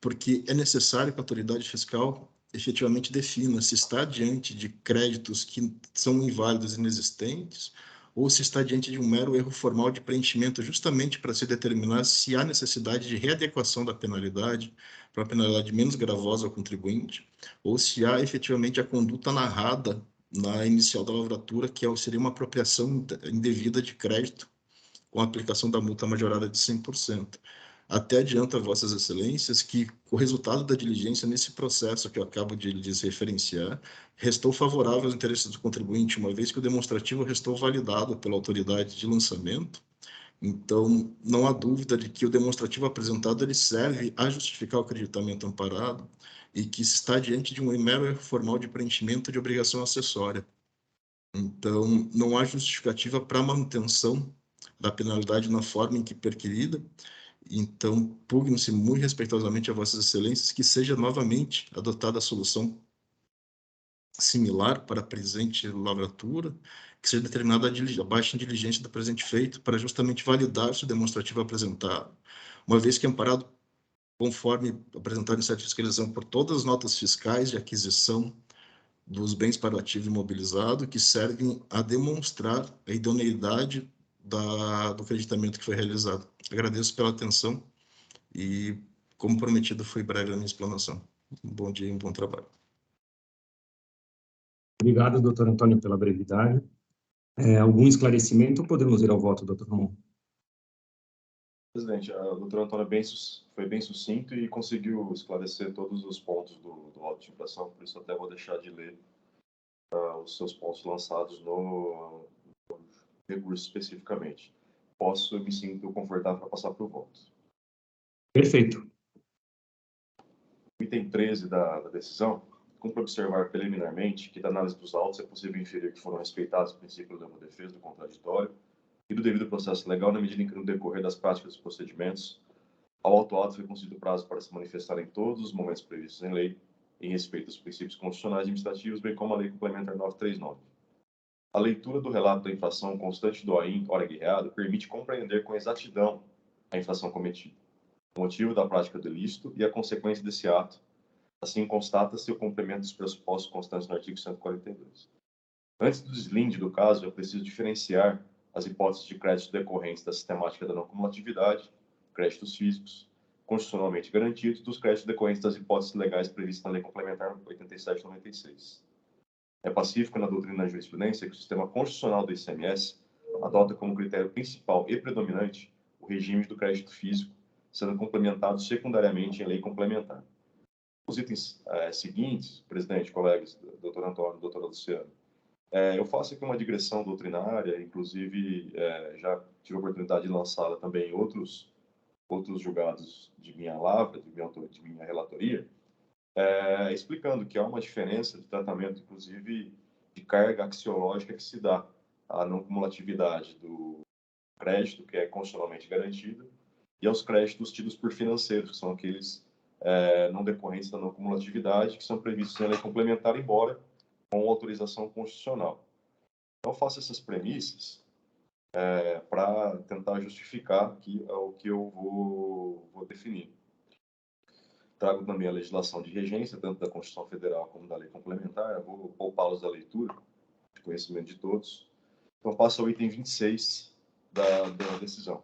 porque é necessário que a autoridade fiscal efetivamente defina se está diante de créditos que são inválidos e inexistentes ou se está diante de um mero erro formal de preenchimento, justamente para se determinar se há necessidade de readequação da penalidade para uma penalidade menos gravosa ao contribuinte, ou se há efetivamente a conduta narrada na inicial da lavratura, que seria uma apropriação indevida de crédito com a aplicação da multa majorada de 100%. Até adianto a vossas excelências que o resultado da diligência nesse processo que eu acabo de lhes referenciar restou favorável aos interesses do contribuinte, uma vez que o demonstrativo restou validado pela autoridade de lançamento. Então, não há dúvida de que o demonstrativo apresentado ele serve a justificar o creditamento amparado e que se está diante de um mero erro formal de preenchimento de obrigação acessória. Então, não há justificativa para a manutenção da penalidade na forma em que perquirida. Então, pugno-se muito respeitosamente a vossas excelências que seja novamente adotada a solução similar para a presente lavratura, que seja determinada a baixa diligência do presente feito para justamente validar-se o demonstrativo apresentado, uma vez que amparado conforme apresentado em sede de fiscalização por todas as notas fiscais de aquisição dos bens para o ativo imobilizado, que servem a demonstrar a idoneidade do creditamento que foi realizado. Agradeço pela atenção e, como prometido, foi breve a minha explanação. Um bom dia e um bom trabalho. Obrigado, doutor Antônio, pela brevidade. Algum esclarecimento ou podemos ir ao voto, doutor Ramon? Presidente, o doutor Antônio foi bem sucinto e conseguiu esclarecer todos os pontos do auto de infração, por isso até vou deixar de ler os seus pontos lançados no recurso especificamente. Me sinto confortável para passar para o voto. Perfeito. O item 13 da decisão, cumpre observar preliminarmente que da análise dos autos é possível inferir que foram respeitados o princípio da defesa do contraditório e do devido processo legal na medida em que, no decorrer das práticas dos procedimentos, ao autuado foi concedido prazo para se manifestar em todos os momentos previstos em lei, em respeito aos princípios constitucionais e administrativos, bem como a Lei Complementar 939. A leitura do relato da infração constante do AIN, ora guerreado, permite compreender com exatidão a infração cometida, o motivo da prática do ilícito e a consequência desse ato. Assim, constata-se o cumprimento dos pressupostos constantes no artigo 142. Antes do deslinde do caso, é preciso diferenciar as hipóteses de crédito decorrentes da sistemática da não cumulatividade, créditos físicos, constitucionalmente garantidos, dos créditos decorrentes das hipóteses legais previstas na Lei Complementar 87/96. É pacífico na doutrina da jurisprudência que o sistema constitucional do ICMS adota como critério principal e predominante o regime do crédito físico, sendo complementado secundariamente em lei complementar. Os itens seguintes, presidente, colegas, doutor Antônio, doutora Luciana, eu faço aqui uma digressão doutrinária, inclusive já tive a oportunidade de lançá-la também em outros julgados de minha lavra, de minha relatoria, explicando que há uma diferença de tratamento, inclusive, de carga axiológica que se dá à não cumulatividade do crédito, que é constitucionalmente garantido, e aos créditos tidos por financeiros, que são aqueles não decorrentes da não cumulatividade, que são previstos na lei complementar, embora com autorização constitucional. Então, eu faço essas premissas para tentar justificar aqui o que eu vou definir. Trago também a legislação de regência, tanto da Constituição Federal como da lei complementar. Eu vou poupá-los da leitura, de conhecimento de todos. Então, passo ao item 26 da decisão.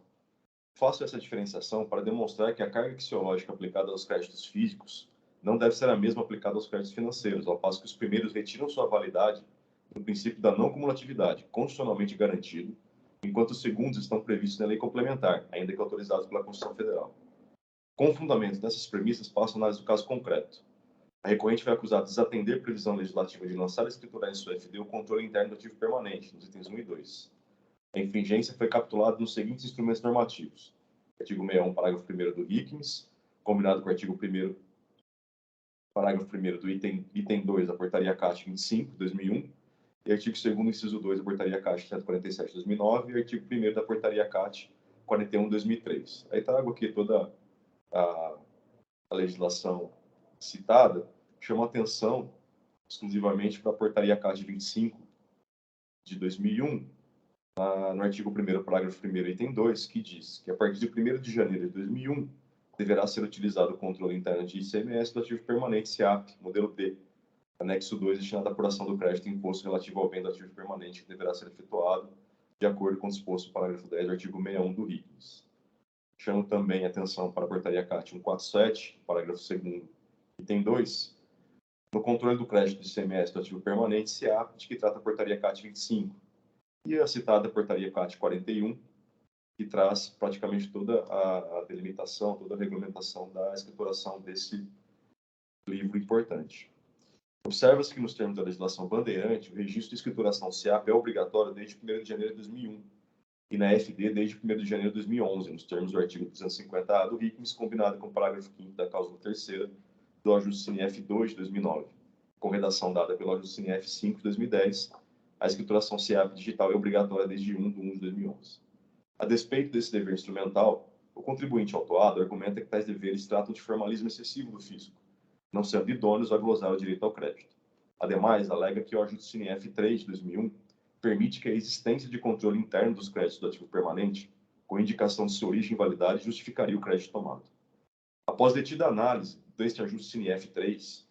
Faço essa diferenciação para demonstrar que a carga axiológica aplicada aos créditos físicos não deve ser a mesma aplicada aos créditos financeiros, ao passo que os primeiros retiram sua validade no princípio da não cumulatividade, constitucionalmente garantido, enquanto os segundos estão previstos na lei complementar, ainda que autorizados pela Constituição Federal. Com fundamento dessas premissas, passo a análise do caso concreto. A recorrente foi acusada de desatender previsão legislativa de lançar e escriturar em sua FD o controle interno do ativo permanente, nos itens 1 e 2. A infringência foi capitulada nos seguintes instrumentos normativos: artigo 61, parágrafo 1º do RICMS, combinado com o artigo 1º, parágrafo 1º do item 2 da Portaria CAT 25, 2001, e artigo 2º, inciso 2 da Portaria CAT 147, 2009, e artigo 1º da Portaria CAT 41, 2003. Aí trago aqui toda a legislação citada, chama atenção exclusivamente para a Portaria CAT 25, de 2001, no artigo 1º, parágrafo 1º, item 2, que diz que a partir de 1º de janeiro de 2001, deverá ser utilizado o controle interno de ICMS do ativo permanente SEAP, modelo D, anexo 2, destinado à apuração do crédito e imposto relativo ao bem do ativo permanente, que deverá ser efetuado de acordo com o disposto no parágrafo 10 do artigo 61 do RICMS. Chamo também atenção para a Portaria CAT 147, parágrafo 2º, item 2, no controle do crédito de ICMS do ativo permanente SEAP, de que trata a Portaria CAT 25, e a citada Portaria CAT 41, que traz praticamente toda a delimitação, toda a regulamentação da escrituração desse livro importante. Observa-se que, nos termos da legislação bandeirante, o registro de escrituração SEAP é obrigatório desde 1º de janeiro de 2001 e na FD desde 1º de janeiro de 2011, nos termos do artigo 250-A do RICMS, combinado com o parágrafo 5º da cláusula 3ª do ajuste CNF 2 de 2009, com redação dada pelo ajuste CNF 5 de 2010. A escrituração SEAP digital é obrigatória desde 1 de 1 de 2011. A despeito desse dever instrumental, o contribuinte autuado argumenta que tais deveres tratam de formalismo excessivo do fisco, não sendo idôneos a glosar o direito ao crédito. Ademais, alega que o ajuste CNF 3 de 2001 permite que a existência de controle interno dos créditos do ativo permanente, com indicação de sua origem e validade, justificaria o crédito tomado. Após detida a análise deste ajuste CNF 3,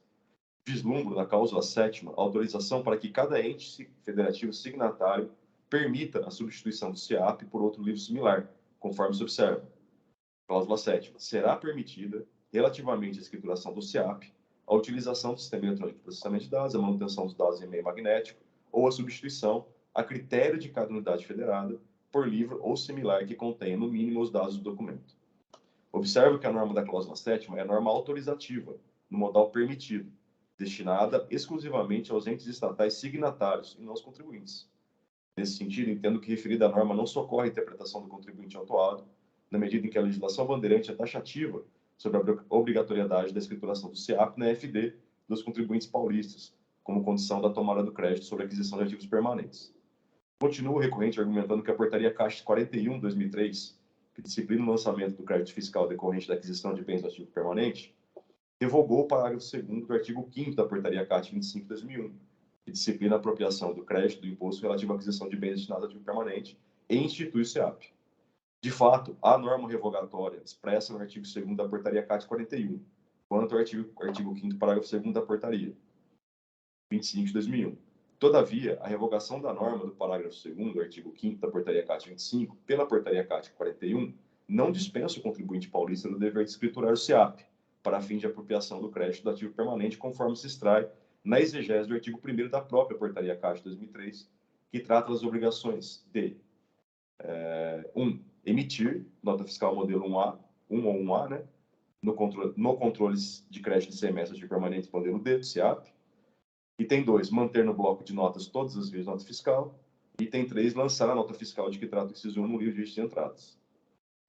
vislumbro na cláusula 7ª a autorização para que cada ente federativo signatário permita a substituição do SEAP por outro livro similar, conforme se observa. Cláusula 7ª. Será permitida, relativamente à escrituração do SEAP, a utilização do sistema eletrônico de processamento de dados, a manutenção dos dados em meio magnético ou a substituição, a critério de cada unidade federada, por livro ou similar que contenha, no mínimo, os dados do documento. Observe que a norma da cláusula 7ª é a norma autorizativa, no modal permitido, destinada exclusivamente aos entes estatais signatários e não aos contribuintes. Nesse sentido, entendo que referida norma não socorre a interpretação do contribuinte autuado, na medida em que a legislação bandeirante é taxativa sobre a obrigatoriedade da escrituração do SEAP na FD dos contribuintes paulistas, como condição da tomada do crédito sobre a aquisição de ativos permanentes. Continua o recorrente argumentando que a portaria CAST 41/2003, que disciplina o lançamento do crédito fiscal decorrente da aquisição de bens do ativo permanente, revogou o parágrafo 2º do artigo 5º da portaria CAT 25/2001, que disciplina a apropriação do crédito do imposto relativo à aquisição de bens destinados a ativo permanente e institui o SEAP. De fato, a norma revogatória expressa no artigo 2º da portaria CAT 41, quanto ao artigo 5º, parágrafo 2º da portaria 25/2001. Todavia, a revogação da norma do parágrafo 2º do artigo 5º da portaria CAT 25 pela portaria CAT 41 não dispensa o contribuinte paulista do dever de escriturar o SEAP para fim de apropriação do crédito do ativo permanente, conforme se extrai na exegese do artigo 1º da própria portaria CAT 2003, que trata das obrigações de 1. Emitir nota fiscal modelo 1A, 1 ou 1A, né, no controle de crédito de CMS ativo permanente modelo D do SEAP. Item 2, manter no bloco de notas todas as vias de nota fiscal. Item 3, lançar a nota fiscal de que trata o inciso 1 no livro de registro de entradas.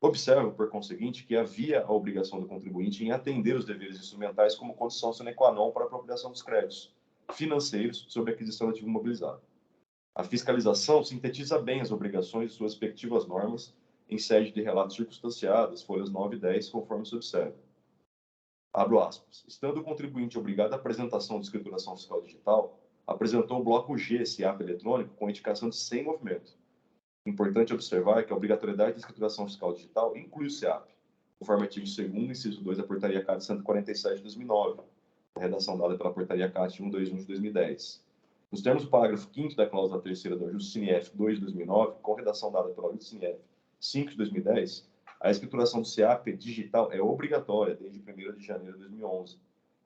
Observo, por conseguinte, que havia a obrigação do contribuinte em atender os deveres instrumentais como condição sine qua non para a apropriação dos créditos financeiros sobre a aquisição de ativo imobilizado. A fiscalização sintetiza bem as obrigações de suas respectivas normas em sede de relatos circunstanciados, folhas 9 e 10, conforme se observa. Abro aspas. Estando o contribuinte obrigado à apresentação de escrituração fiscal digital, apresentou o bloco G, SEAP eletrônico, com indicação de sem movimento. Importante observar que a obrigatoriedade da escrituração fiscal digital inclui o SEAP, conforme artigo 2º, inciso 2 da portaria CAT 147 de 2009, a redação dada pela portaria CAT 121 de 2010. Nos termos do parágrafo 5º da cláusula 3ª do ajuste CINIEF 2 de 2009, com redação dada pelo ajuste CINIEF 5 de 2010, a escrituração do SEAP digital é obrigatória desde 1º de janeiro de 2011,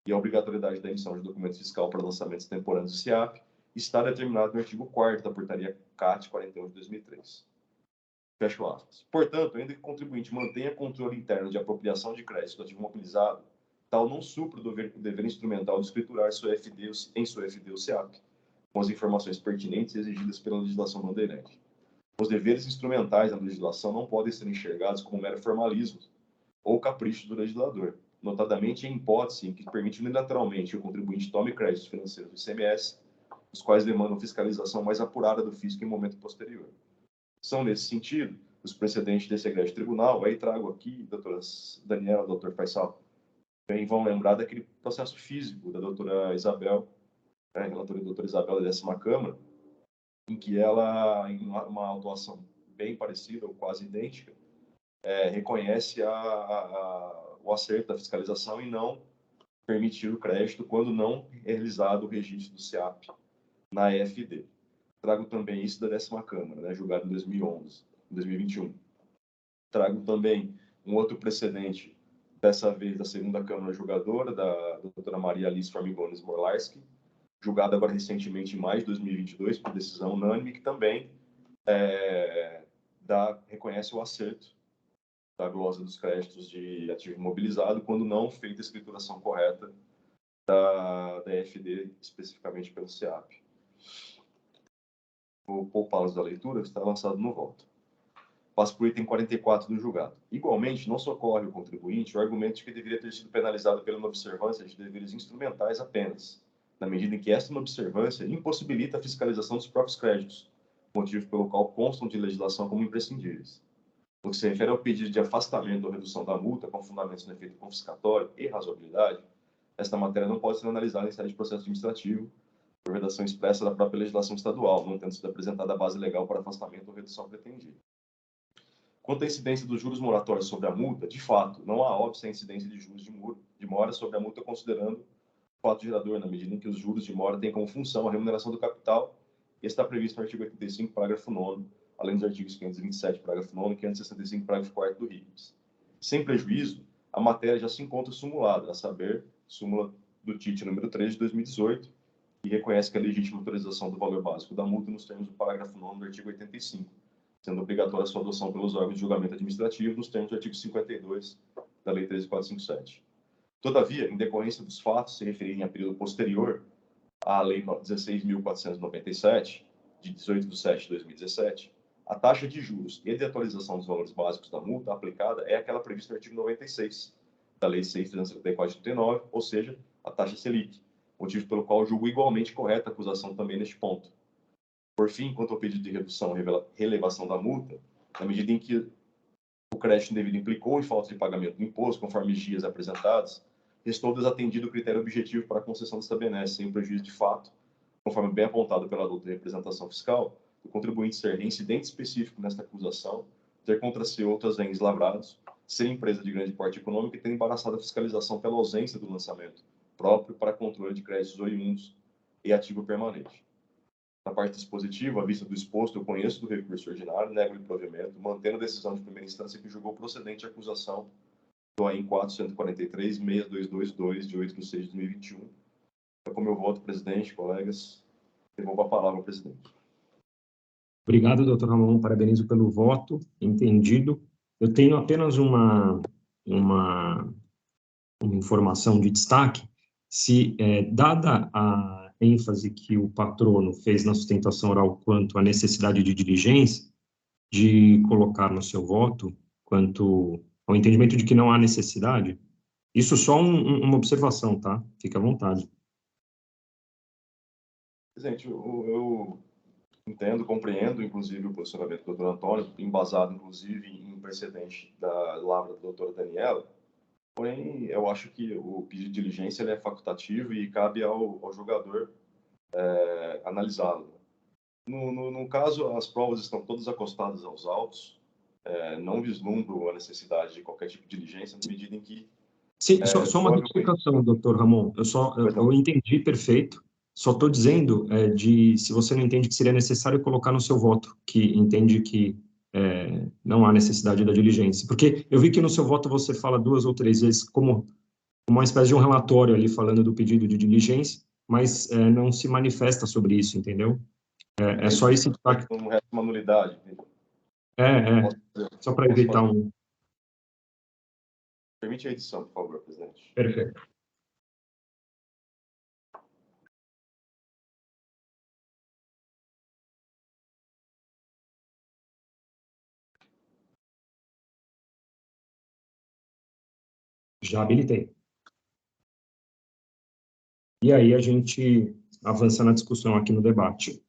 e a obrigatoriedade da emissão de documento fiscal para lançamentos temporâneos do SEAP está determinado no artigo 4º da portaria CAT 41 de 2003. Fecho aspas. Portanto, ainda que o contribuinte mantenha controle interno de apropriação de crédito do ativo mobilizado, tal não supra o dever instrumental de escriturar em sua FD o SEAP, com as informações pertinentes exigidas pela legislação bandeirante. Os deveres instrumentais da legislação não podem ser enxergados como mero formalismo ou capricho do legislador, notadamente em hipótese em que permite unilateralmente que o contribuinte tome créditos financeiros do ICMS, os quais demandam fiscalização mais apurada do fisco em momento posterior. São, nesse sentido, os precedentes desse egrégio tribunal. Aí trago aqui, doutora Daniela, doutor Faisal, bem vão lembrar daquele processo físico da doutora Isabel, relatora da doutora Isabel da 10ª Câmara, em que ela, em uma autuação bem parecida ou quase idêntica, reconhece o acerto da fiscalização e não permitir o crédito quando não é realizado o registro do SEAP na EFD. Trago também isso da 10ª Câmara, né, julgado em 2021. Trago também um outro precedente, dessa vez da 2ª Câmara julgadora, da doutora Maria Alice Formigones Morlarski, julgada agora recentemente em maio de 2022, por decisão unânime, que também reconhece o acerto da glosa dos créditos de ativo imobilizado quando não feita a escrituração correta da EFD, especificamente pelo SEAP. Vou poupá-los da leitura, que está lançado no voto. Passo para o item 44 do julgado. Igualmente, não socorre o contribuinte o argumento de que deveria ter sido penalizado pela inobservância de deveres instrumentais apenas, na medida em que esta inobservância impossibilita a fiscalização dos próprios créditos, motivo pelo qual constam de legislação como imprescindíveis. No que se refere ao pedido de afastamento ou redução da multa com fundamentos no efeito confiscatório e razoabilidade, esta matéria não pode ser analisada em sede de processo administrativo, por redação expressa da própria legislação estadual, não tendo sido apresentada a base legal para afastamento ou redução pretendida. Quanto à incidência dos juros moratórios sobre a multa, de fato, não há óbvia incidência de juros de mora sobre a multa, considerando o fato gerador, na medida em que os juros de mora têm como função a remuneração do capital, e está previsto no artigo 85, parágrafo 9º, além dos artigos 527, parágrafo 9º e 565, parágrafo 4º do RIGS. Sem prejuízo, a matéria já se encontra sumulada, a saber, súmula do TIT número 3 de 2018, que reconhece que a legítima autorização do valor básico da multa nos termos do parágrafo 9º do artigo 85, sendo obrigatória a sua adoção pelos órgãos de julgamento administrativo nos termos do artigo 52 da Lei 13.457. Todavia, em decorrência dos fatos se referirem a período posterior à Lei 16.497, de 18/7/2017, a taxa de juros e de atualização dos valores básicos da multa aplicada é aquela prevista no artigo 96 da Lei 6.374/89, ou seja, a taxa Selic, motivo pelo qual julgo igualmente correta a acusação também neste ponto. Por fim, quanto ao pedido de redução e relevação da multa, na medida em que o crédito indevido implicou em falta de pagamento do imposto, conforme os dias apresentados, restou desatendido o critério objetivo para a concessão desta benesse, sem prejuízo de fato, conforme bem apontado pela adulta representação fiscal, o contribuinte ser reincidente específico nesta acusação, ter contra si outras bens lavrados, ser empresa de grande porte econômico e ter embaraçado a fiscalização pela ausência do lançamento próprio para controle de créditos oriundos e ativo permanente. Na parte dispositiva, à vista do exposto, eu conheço do recurso ordinário, nego o provimento, mantendo a decisão de primeira instância que julgou procedente a acusação do AIN 443-6222, de 8/6/2021. Então, com meu voto, presidente, colegas, devolvo a palavra ao presidente. Obrigado, doutor Ramon. Parabenizo pelo voto. Entendido. Eu tenho apenas uma informação de destaque. Se, dada a ênfase que o patrono fez na sustentação oral quanto à necessidade de diligência, de colocar no seu voto, quanto ao entendimento de que não há necessidade, isso só uma observação, tá? Fique à vontade. Presidente, eu entendo, compreendo, inclusive, o posicionamento do doutor Antônio, embasado, inclusive, em precedente da lavra da doutora Daniela, porém, eu acho que o pedido de diligência ele é facultativo e cabe ao julgador analisá-lo. No caso, as provas estão todas acostadas aos autos, não vislumbro a eu de qualquer tipo de diligência, na medida em que... Sim, só uma explicação, doutor Ramon. Eu entendi perfeito. Só estou dizendo se você não entende que seria necessário colocar no seu voto, que entende que não há necessidade da diligência. Porque eu vi que no seu voto você fala 2 ou 3 vezes como uma espécie de um relatório ali falando do pedido de diligência, mas não se manifesta sobre isso, entendeu? É só esse destaque. Não resta uma nulidade. Só para evitar um... Permite a edição, por favor, presidente. Perfeito. Já habilitei. E aí a gente avança na discussão aqui no debate.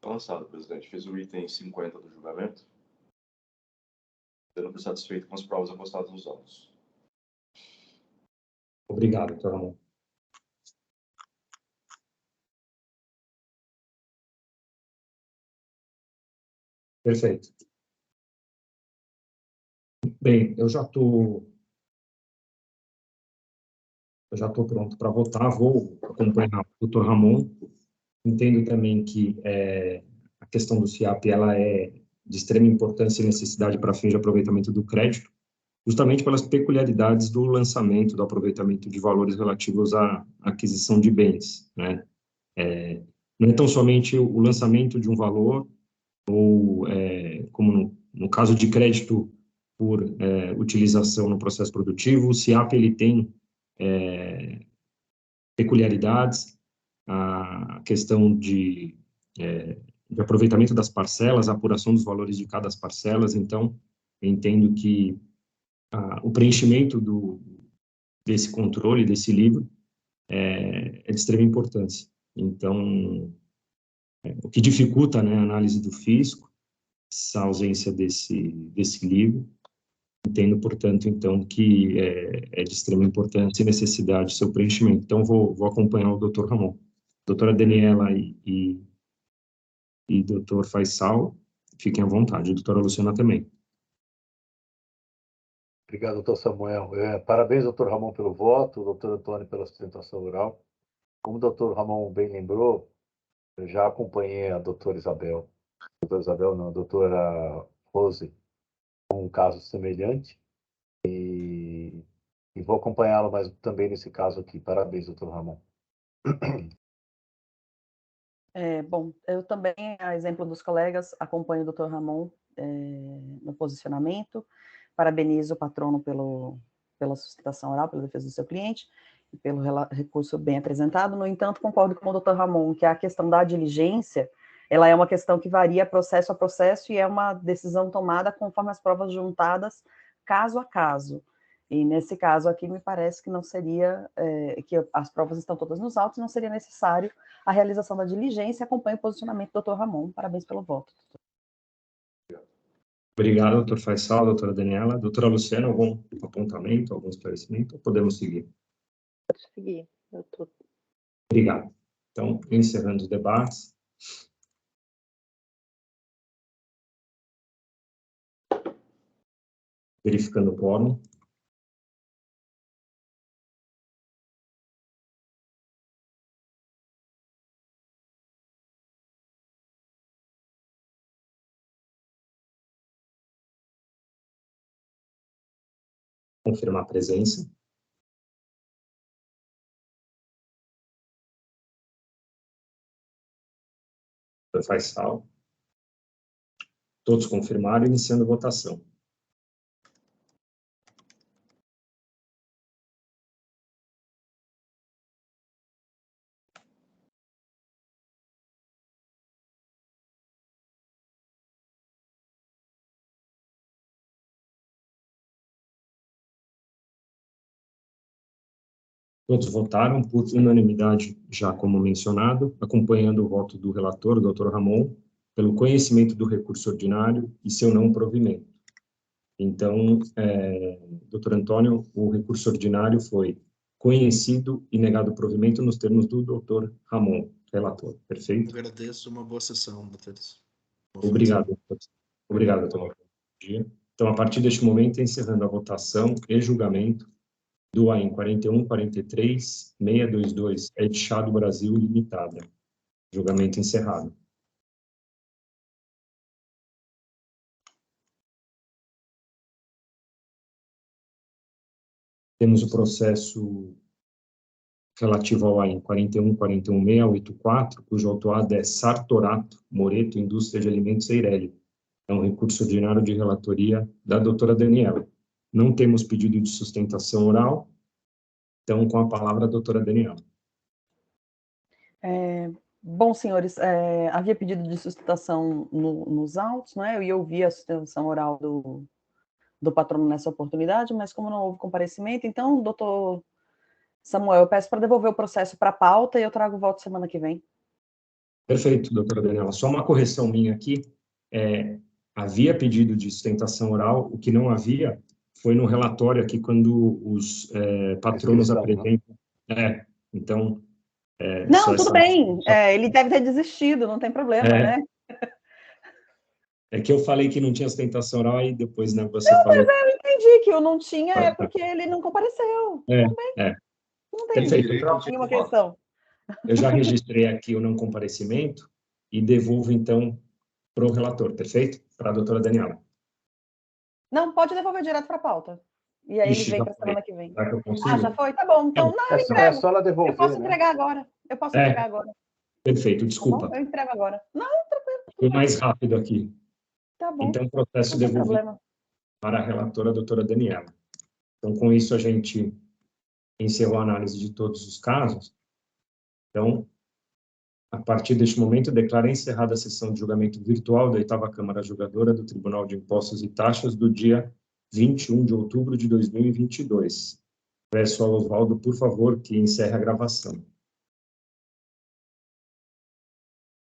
Lançado, presidente. Fiz o item 50 do julgamento, dando por satisfeito com as provas apostadas nos autos. Obrigado, doutor Ramon. Perfeito. Bem, eu já estou pronto para votar, vou acompanhar o doutor Ramon. Entendo também que a questão do SIAP ela é de extrema importância e necessidade para fins de aproveitamento do crédito, justamente pelas peculiaridades do lançamento, do aproveitamento de valores relativos à aquisição de bens, né? Não é tão somente o lançamento de um valor, ou, como no caso de crédito por utilização no processo produtivo, o SIAP ele tem peculiaridades, a questão de aproveitamento das parcelas, a apuração dos valores de cada parcelas. Então, eu entendo que o preenchimento desse controle, desse livro, é de extrema importância. Então, o que dificulta, né, a análise do fisco, essa ausência desse livro, entendo, portanto, então, que é de extrema importância e necessidade seu preenchimento. Então, vou acompanhar o doutor Ramon. Doutora Daniela e doutor Faisal, fiquem à vontade. Doutora Luciana também. Obrigado, doutor Samuel. Parabéns, doutor Ramon, pelo voto, doutor Antônio pela sustentação oral. Como o doutor Ramon bem lembrou, eu já acompanhei a doutora Isabel, a doutora Rose, com um caso semelhante, e vou acompanhá-la, mas também nesse caso aqui. Parabéns, doutor Ramon. Bom, eu também, a exemplo dos colegas, acompanho o doutor Ramon no posicionamento, parabenizo o patrono pela sustentação oral, pela defesa do seu cliente, e pelo recurso bem apresentado. No entanto, concordo com o doutor Ramon que a questão da diligência, ela é uma questão que varia processo a processo e é uma decisão tomada conforme as provas juntadas, caso a caso. E nesse caso aqui, me parece que não seria, que as provas estão todas nos autos, não seria necessário a realização da diligência. Acompanho o posicionamento do doutor Ramon. Parabéns pelo voto. Obrigado, doutor Faisal, doutora Daniela. Doutora Luciana, algum apontamento, algum esclarecimento? Podemos seguir? Pode seguir. Obrigado. Então, encerrando os debates. Verificando o quórum. Confirmar a presença. Doutor Faisal. Todos confirmaram, iniciando a votação. Todos votaram por unanimidade, já como mencionado, acompanhando o voto do relator, doutor Ramon, pelo conhecimento do recurso ordinário e seu não provimento. Então, doutor Antônio, o recurso ordinário foi conhecido e negado provimento nos termos do doutor Ramon, relator. Perfeito? Agradeço, uma boa sessão, doutores. Obrigado. Obrigado, doutor. Então, a partir deste momento, encerrando a votação e julgamento do AIN 41.43.622, Etixado Brasil Limitada. Julgamento encerrado. Temos o processo relativo ao AIN 41.41.684, cujo autuado é Sartorato Moreto Indústria de Alimentos Eireli. É um recurso ordinário de relatoria da doutora Daniela. Não temos pedido de sustentação oral, então, com a palavra, a doutora Daniela. Bom, senhores, havia pedido de sustentação nos autos, não é? Eu ouvi a sustentação oral do patrono nessa oportunidade, mas como não houve comparecimento, então, doutor Samuel, eu peço para devolver o processo para a pauta e eu trago o voto semana que vem. Perfeito, doutora Daniela. Só uma correção minha aqui. Havia pedido de sustentação oral, o que não havia foi no relatório aqui, quando os patronos apresentam. Então... não, tudo bem. Ele deve ter desistido, não tem problema, né? É que eu falei que não tinha sustentação oral, e depois, né, você falou... Mas eu entendi que eu não tinha, porque ele não compareceu. Não tem nenhuma questão. Eu já registrei aqui o não comparecimento e devolvo, então, para o relator, perfeito? Para a doutora Daniela. Não, pode devolver direto para a pauta. E aí ele vem para a semana que vem. Já foi? Tá bom. Então, não, eu entrego. É só ela devolver, eu posso entregar agora. Eu posso entregar agora. Perfeito, desculpa. Tá, eu entrego agora. Não, tranquilo. Foi mais rápido aqui. Tá bom. Então, processo devolvido para a relatora, doutora Daniela. Então, com isso, a gente encerrou a análise de todos os casos. Então, a partir deste momento, declaro encerrada a sessão de julgamento virtual da 8ª Câmara Julgadora do Tribunal de Impostos e Taxas do dia 21 de outubro de 2022. Peço ao Oswaldo, por favor, que encerre a gravação.